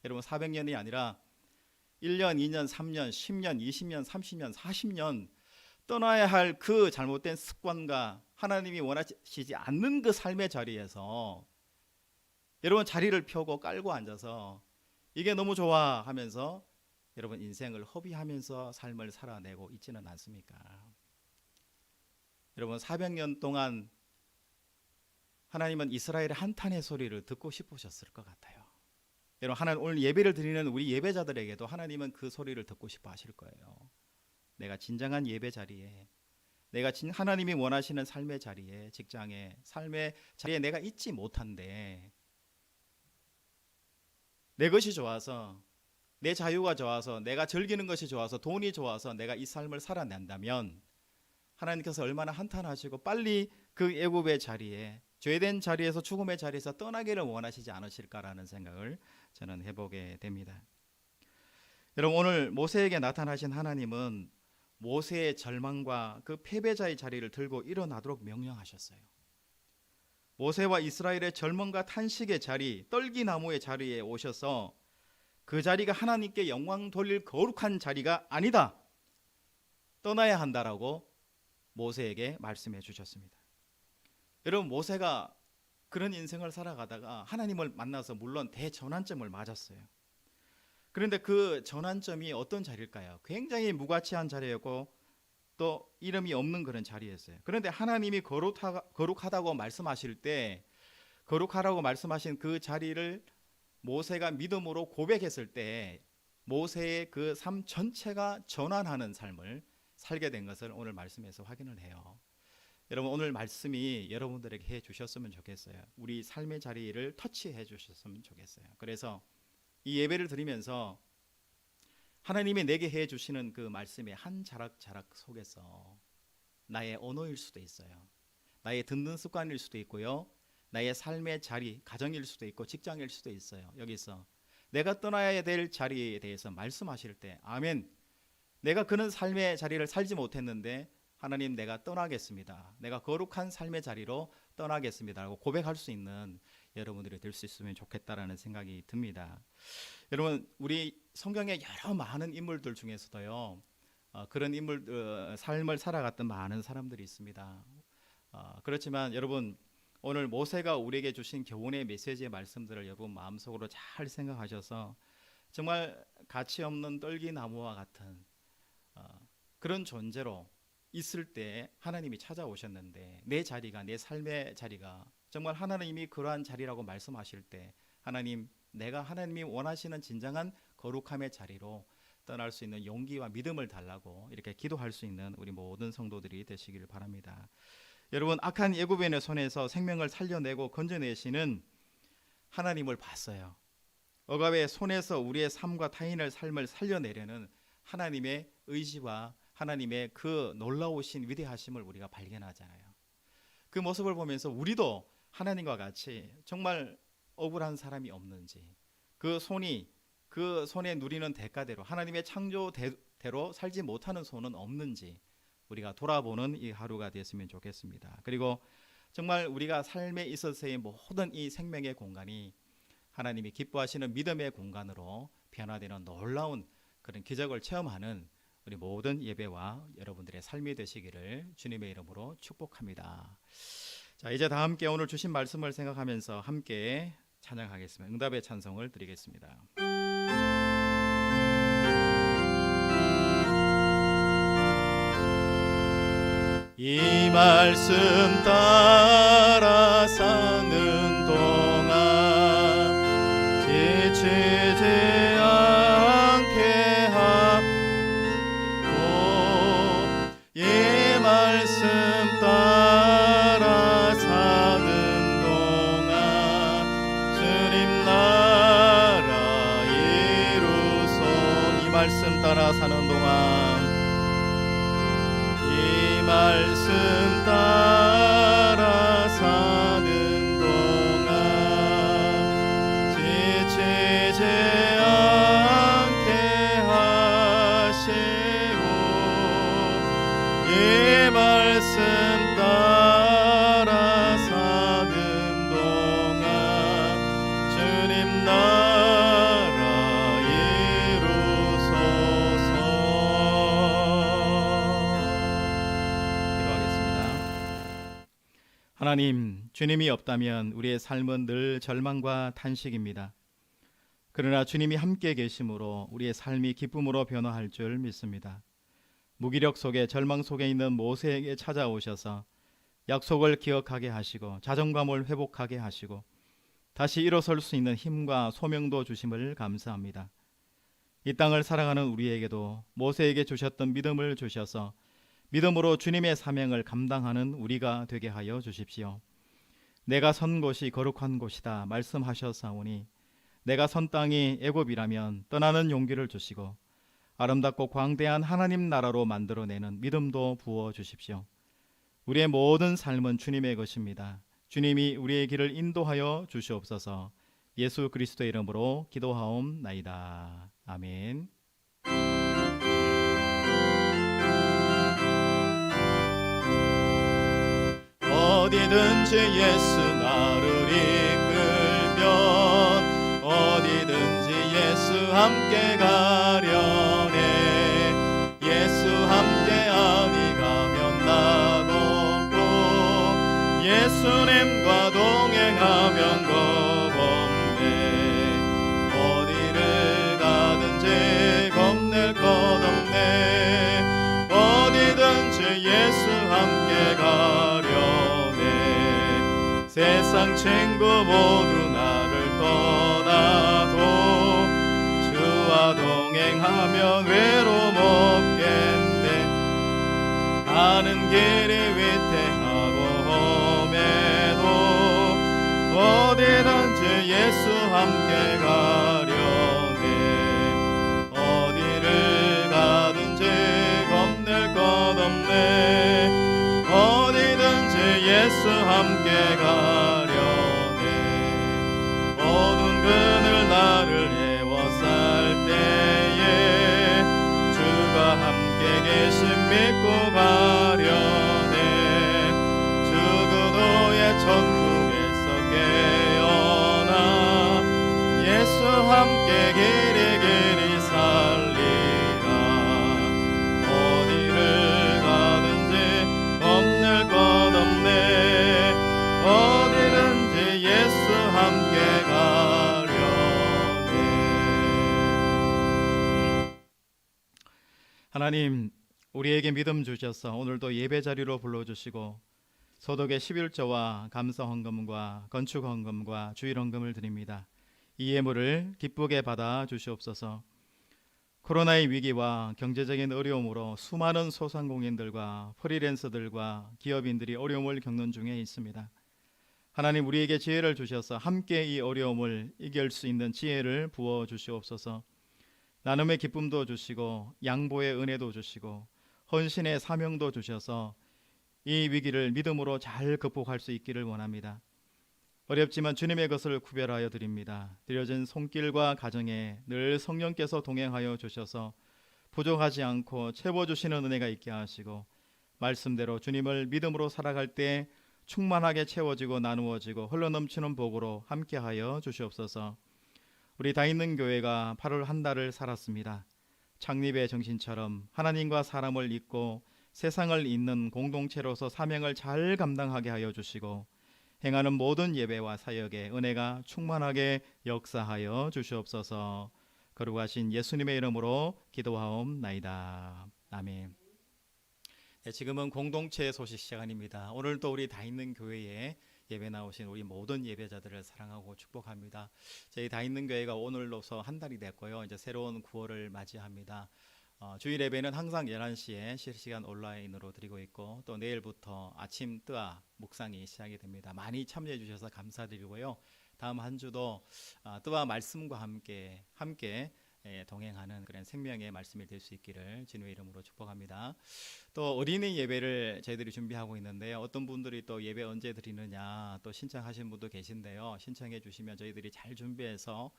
여러분 400년이 아니라 1년, 2년, 3년, 10년, 20년, 30년, 40년 떠나야 할 그 잘못된 습관과 하나님이 원하시지 않는 그 삶의 자리에서 여러분 자리를 펴고 깔고 앉아서 이게 너무 좋아 하면서 여러분 인생을 허비하면서 삶을 살아내고 있지는 않습니까? 여러분 400년 동안 하나님은 이스라엘의 한탄의 소리를 듣고 싶으셨을 것 같아요. 여러분 하나님 오늘 예배를 드리는 우리 예배자들에게도 하나님은 그 소리를 듣고 싶어 하실 거예요. 내가 진정한 예배 자리에 내가 하나님이 원하시는 삶의 자리에 직장에 삶의 자리에 내가 있지 못한데 내 것이 좋아서 내 자유가 좋아서 내가 즐기는 것이 좋아서 돈이 좋아서 내가 이 삶을 살아낸다면 하나님께서 얼마나 한탄하시고 빨리 그 애굽의 자리에 죄된 자리에서 죽음의 자리에서 떠나기를 원하시지 않으실까라는 생각을 저는 해보게 됩니다. 여러분 오늘 모세에게 나타나신 하나님은 모세의 절망과 그 패배자의 자리를 들고 일어나도록 명령하셨어요. 모세와 이스라엘의 절망과 탄식의 자리, 떨기나무의 자리에 오셔서 그 자리가 하나님께 영광 돌릴 거룩한 자리가 아니다. 떠나야 한다라고 모세에게 말씀해 주셨습니다. 여러분 모세가 그런 인생을 살아가다가 하나님을 만나서 물론 대전환점을 맞았어요. 그런데 그 전환점이 어떤 자리일까요? 굉장히 무가치한 자리였고 또 이름이 없는 그런 자리였어요. 그런데 하나님이 거룩하다고 말씀하실 때 거룩하라고 말씀하신 그 자리를 모세가 믿음으로 고백했을 때 모세의 그 삶 전체가 전환하는 삶을 살게 된 것을 오늘 말씀에서 확인을 해요. 여러분 오늘 말씀이 여러분들에게 해 주셨으면 좋겠어요. 우리 삶의 자리를 터치해 주셨으면 좋겠어요. 그래서 이 예배를 드리면서 하나님이 내게 해 주시는 그 말씀의 한 자락자락 속에서 나의 언어일 수도 있어요. 나의 듣는 습관일 수도 있고요. 나의 삶의 자리, 가정일 수도 있고 직장일 수도 있어요. 여기서 내가 떠나야 될 자리에 대해서 말씀하실 때 아멘. 내가 그런 삶의 자리를 살지 못했는데 하나님 내가 떠나겠습니다. 내가 거룩한 삶의 자리로 떠나겠습니다라고 고백할 수 있는 여러분들이 될 수 있으면 좋겠다라는 생각이 듭니다. 여러분 우리 성경에 여러 많은 인물들 중에서도요. 그런 인물 삶을 살아갔던 많은 사람들이 있습니다. 그렇지만 여러분 오늘 모세가 우리에게 주신 교훈의 메시지의 말씀들을 여러분 마음속으로 잘 생각하셔서 정말 가치 없는 떨기나무와 같은 그런 존재로 있을 때 하나님이 찾아오셨는데 내 자리가 내 삶의 자리가 정말 하나님이 그러한 자리라고 말씀하실 때 하나님 내가 하나님이 원하시는 진정한 거룩함의 자리로 떠날 수 있는 용기와 믿음을 달라고 이렇게 기도할 수 있는 우리 모든 성도들이 되시기를 바랍니다. 여러분 악한 애굽인의 손에서 생명을 살려내고 건져내시는 하나님을 봤어요. 억압의 손에서 우리의 삶과 타인의 삶을 살려내려는 하나님의 의지와 하나님의 그 놀라우신 위대하심을 우리가 발견하잖아요. 그 모습을 보면서 우리도 하나님과 같이 정말 억울한 사람이 없는지 그 손에 누리는 대가대로 하나님의 창조대로 살지 못하는 손은 없는지 우리가 돌아보는 이 하루가 됐으면 좋겠습니다. 그리고 정말 우리가 삶에 있어서의 모든 이 생명의 공간이 하나님이 기뻐하시는 믿음의 공간으로 변화되는 놀라운 그런 기적을 체험하는 우리 모든 예배와 여러분들의 삶이 되시기를 주님의 이름으로 축복합니다. 자, 이제 다 함께 오늘 주신 말씀을 생각하면서 함께 찬양하겠습니다. 응답의 찬송을 드리겠습니다. 이 말씀 따라 사는 동안 지치지 않게 하고 이 말씀 따라 사는 동안 주님 나라 이루소 이 말씀 따라 사는 동안 말씀 따라 사는 동안 지치지 않게 하시고 이 말씀 따라 사는 동안 주님 나라 이루소서. 하나님, 주님이 없다면 우리의 삶은 늘 절망과 탄식입니다. 그러나 주님이 함께 계심으로 우리의 삶이 기쁨으로 변화할 줄 믿습니다. 무기력 속에 절망 속에 있는 모세에게 찾아오셔서 약속을 기억하게 하시고 자존감을 회복하게 하시고 다시 일어설 수 있는 힘과 소명도 주심을 감사합니다. 이 땅을 살아가는 우리에게도 모세에게 주셨던 믿음을 주셔서 믿음으로 주님의 사명을 감당하는 우리가 되게 하여 주십시오. 내가 선 곳이 거룩한 곳이다 말씀하셨사오니 내가 선 땅이 애굽이라면 떠나는 용기를 주시고 아름답고 광대한 하나님 나라로 만들어내는 믿음도 부어 주십시오. 우리의 모든 삶은 주님의 것입니다. 주님이 우리의 길을 인도하여 주시옵소서. 예수 그리스도의 이름으로 기도하옵나이다. 아멘. 어디든지 예수 나를 이끌면 어디든지 예수 함께 가려네. 예수 함께 아니 가면 나도 없고 예수님과 동행하면 겁없네. 어디를 가든지 겁낼 것 없네. 어디든지 예수 함께 가려네. 세상 친구 모두 나를 떠나도 주와 동행하면 외로움 없겠네. 가는 길이 위태하고 어디든지 예수 함께 가려네. 어디를 가든지 겁낼 것 없네. 어디든지 예수 함께 가려네. 어두운 그늘 나를 에워쌀 때에 주가 함께 계심 믿고 가려네. 주그도의 천국에서 깨어나 예수 함께 길이 길이 살리라. 어디를 가든지 겁낼 것 없네. 어디든지 예수 함께 가려네. 하나님, 우리에게 믿음 주셔서 오늘도 예배 자리로 불러주시고 소득의 11조와 감사 헌금과 건축 헌금과 주일 헌금을 드립니다. 이 예물을 기쁘게 받아 주시옵소서. 코로나의 위기와 경제적인 어려움으로 수많은 소상공인들과 프리랜서들과 기업인들이 어려움을 겪는 중에 있습니다. 하나님, 우리에게 지혜를 주셔서 함께 이 어려움을 이길 수 있는 지혜를 부어 주시옵소서. 나눔의 기쁨도 주시고 양보의 은혜도 주시고 헌신의 사명도 주셔서 이 위기를 믿음으로 잘 극복할 수 있기를 원합니다. 어렵지만 주님의 것을 구별하여 드립니다. 드려진 손길과 가정에 늘 성령께서 동행하여 주셔서 부족하지 않고 채워주시는 은혜가 있게 하시고 말씀대로 주님을 믿음으로 살아갈 때 충만하게 채워지고 나누어지고 흘러넘치는 복으로 함께하여 주시옵소서. 우리 다있는 교회가 8월 한 달을 살았습니다. 창립의 정신처럼 하나님과 사람을 잇고 세상을 잇는 공동체로서 사명을 잘 감당하게 하여 주시고 행하는 모든 예배와 사역에 은혜가 충만하게 역사하여 주시옵소서. 거룩하신 예수님의 이름으로 기도하옵나이다. 아멘. 네, 지금은 공동체 소식 시간입니다. 오늘도 우리 다있는 교회에 예배 나오신 우리 모든 예배자들을 사랑하고 축복합니다. 저희 다있는 교회가 오늘로서 한 달이 됐고요. 이제 새로운 9월을 맞이합니다. 주일 예배는 항상 11시에 실시간 온라인으로 드리고 있고 또 내일부터 아침 뜨아 묵상이 시작이 됩니다. 많이 참여해 주셔서 감사드리고요. 다음 한 주도 뜨아 말씀과 함께 동행하는 그런 생명의 말씀이 될 수 있기를 주님의 이름으로 축복합니다. 또 어린이 예배를 저희들이 준비하고 있는데요. 어떤 분들이 또 예배 언제 드리느냐 또 신청하신 분도 계신데요. 신청해 주시면 저희들이 잘 준비해서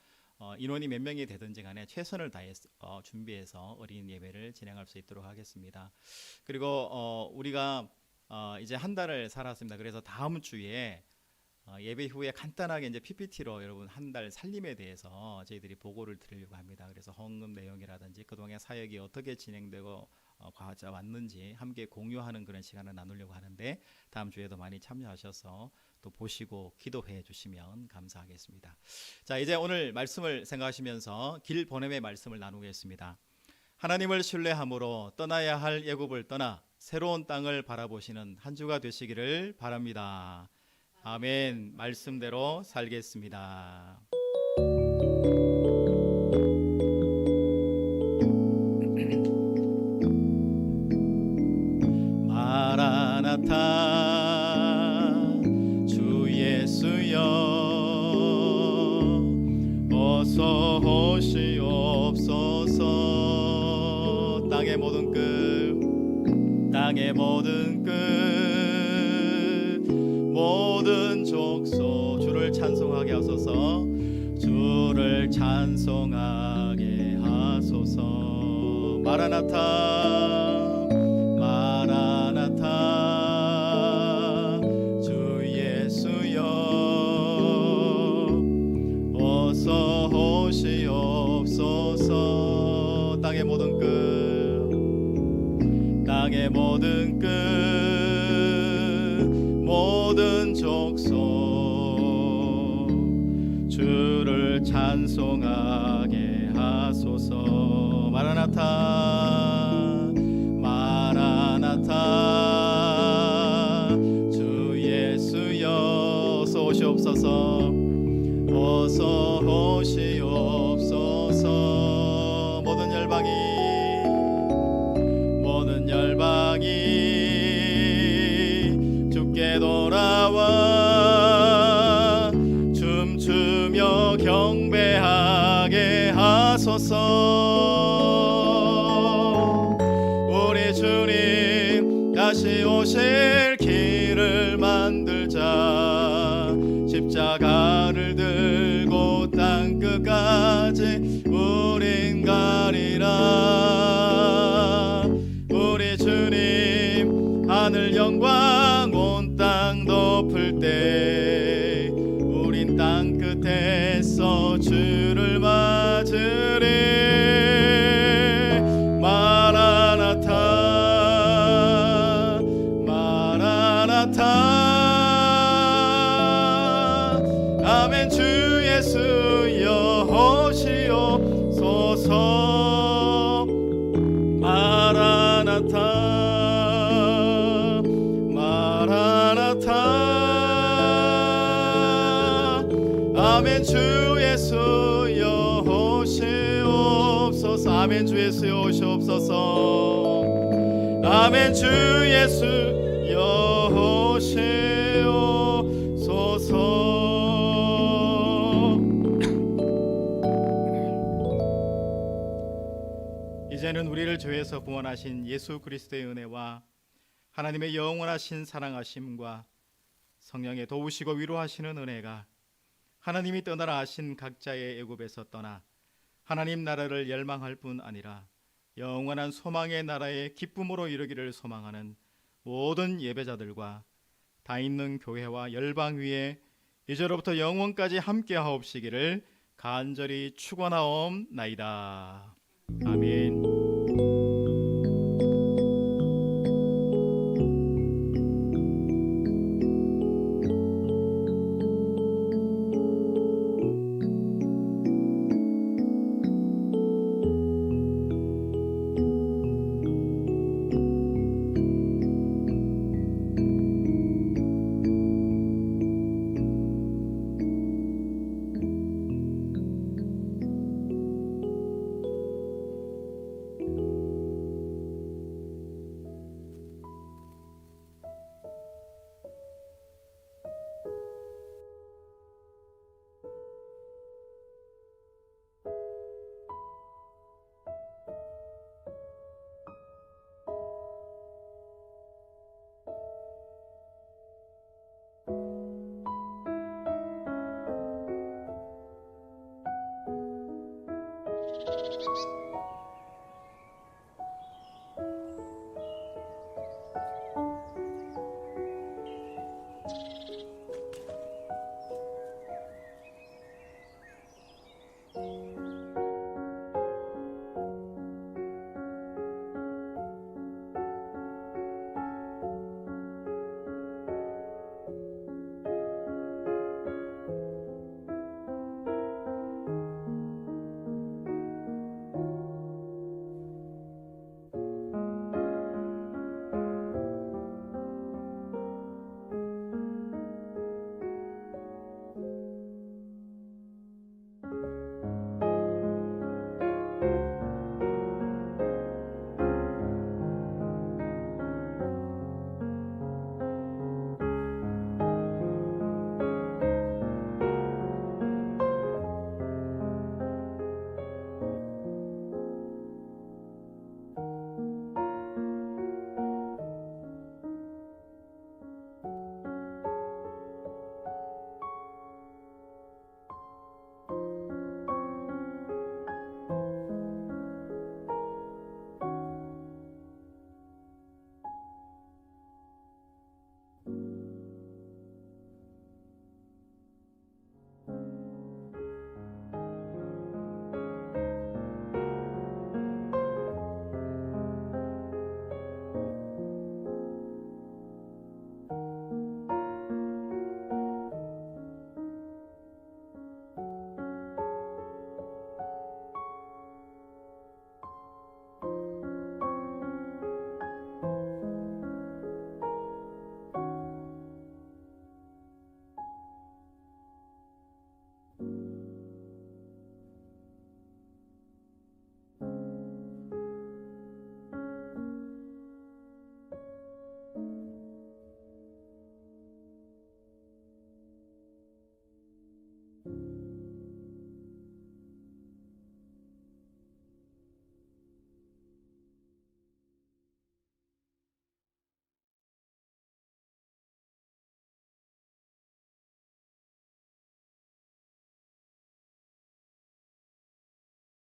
인원이 몇 명이 되든지 간에 최선을 다해서 준비해서 어린이 예배를 진행할 수 있도록 하겠습니다. 그리고 우리가 이제 한 달을 살았습니다. 그래서 다음 주에 예배 후에 간단하게 이제 PPT로 여러분 한 달 살림에 대해서 저희들이 보고를 드리려고 합니다. 그래서 헌금 내용이라든지 그동안 사역이 어떻게 진행되고 과자 왔는지 함께 공유하는 그런 시간을 나누려고 하는데 다음 주에도 많이 참여하셔서 또 보시고 기도해 주시면 감사하겠습니다. 자, 이제 오늘 말씀을 생각하시면서 길 보냄의 말씀을 나누겠습니다. 하나님을 신뢰함으로 떠나야 할 애굽을 떠나 새로운 땅을 바라보시는 한 주가 되시기를 바랍니다. 아멘. 말씀대로 살겠습니다. 마라나타 주 예수여 어서 오시옵소서. 땅의 모든 끝 모든 족속 주를 찬송하게 하소서. 주를 찬송하게 하소서. 마라나타 마라나타 주 예수여 어서 오시옵소서. 땅의 모든 끝 모든 족속 주를 찬송하게 하소서. 마라나타 마라나타 주 예수여 어서 오시옵소서. 어서 오시옵소서. 모든 열방이 주께 돌아와 주옵소서. 우리 주님 다시 오실 길을 만들자. 십자가를 들고 땅 끝까지 우린 가리라. 우리 주님 하늘 영광 온 땅 덮을 때 우린 땅 끝에서 주를 맞으리. 마라나타 마라나타. 아멘. 주 예수여 오시옵소서. 마라나타 마라나타. 아멘. 주 예수여 오시옵소서. 아멘. 주 예수여 오시옵소서. 아멘. 주 예수여 오시옵소서. 이제는 우리를 죄에서 구원하신 예수 그리스도의 은혜와 하나님의 영원하신 사랑하심과 성령의 도우시고 위로하시는 은혜가 하나님이 떠나라 하신 각자의 애굽에서 떠나 하나님 나라를 열망할 뿐 아니라 영원한 소망의 나라의 기쁨으로 이르기를 소망하는 모든 예배자들과 다 있는 교회와 열방 위에 이제로부터 영원까지 함께 하옵시기를 간절히 축원하옵나이다. 아멘.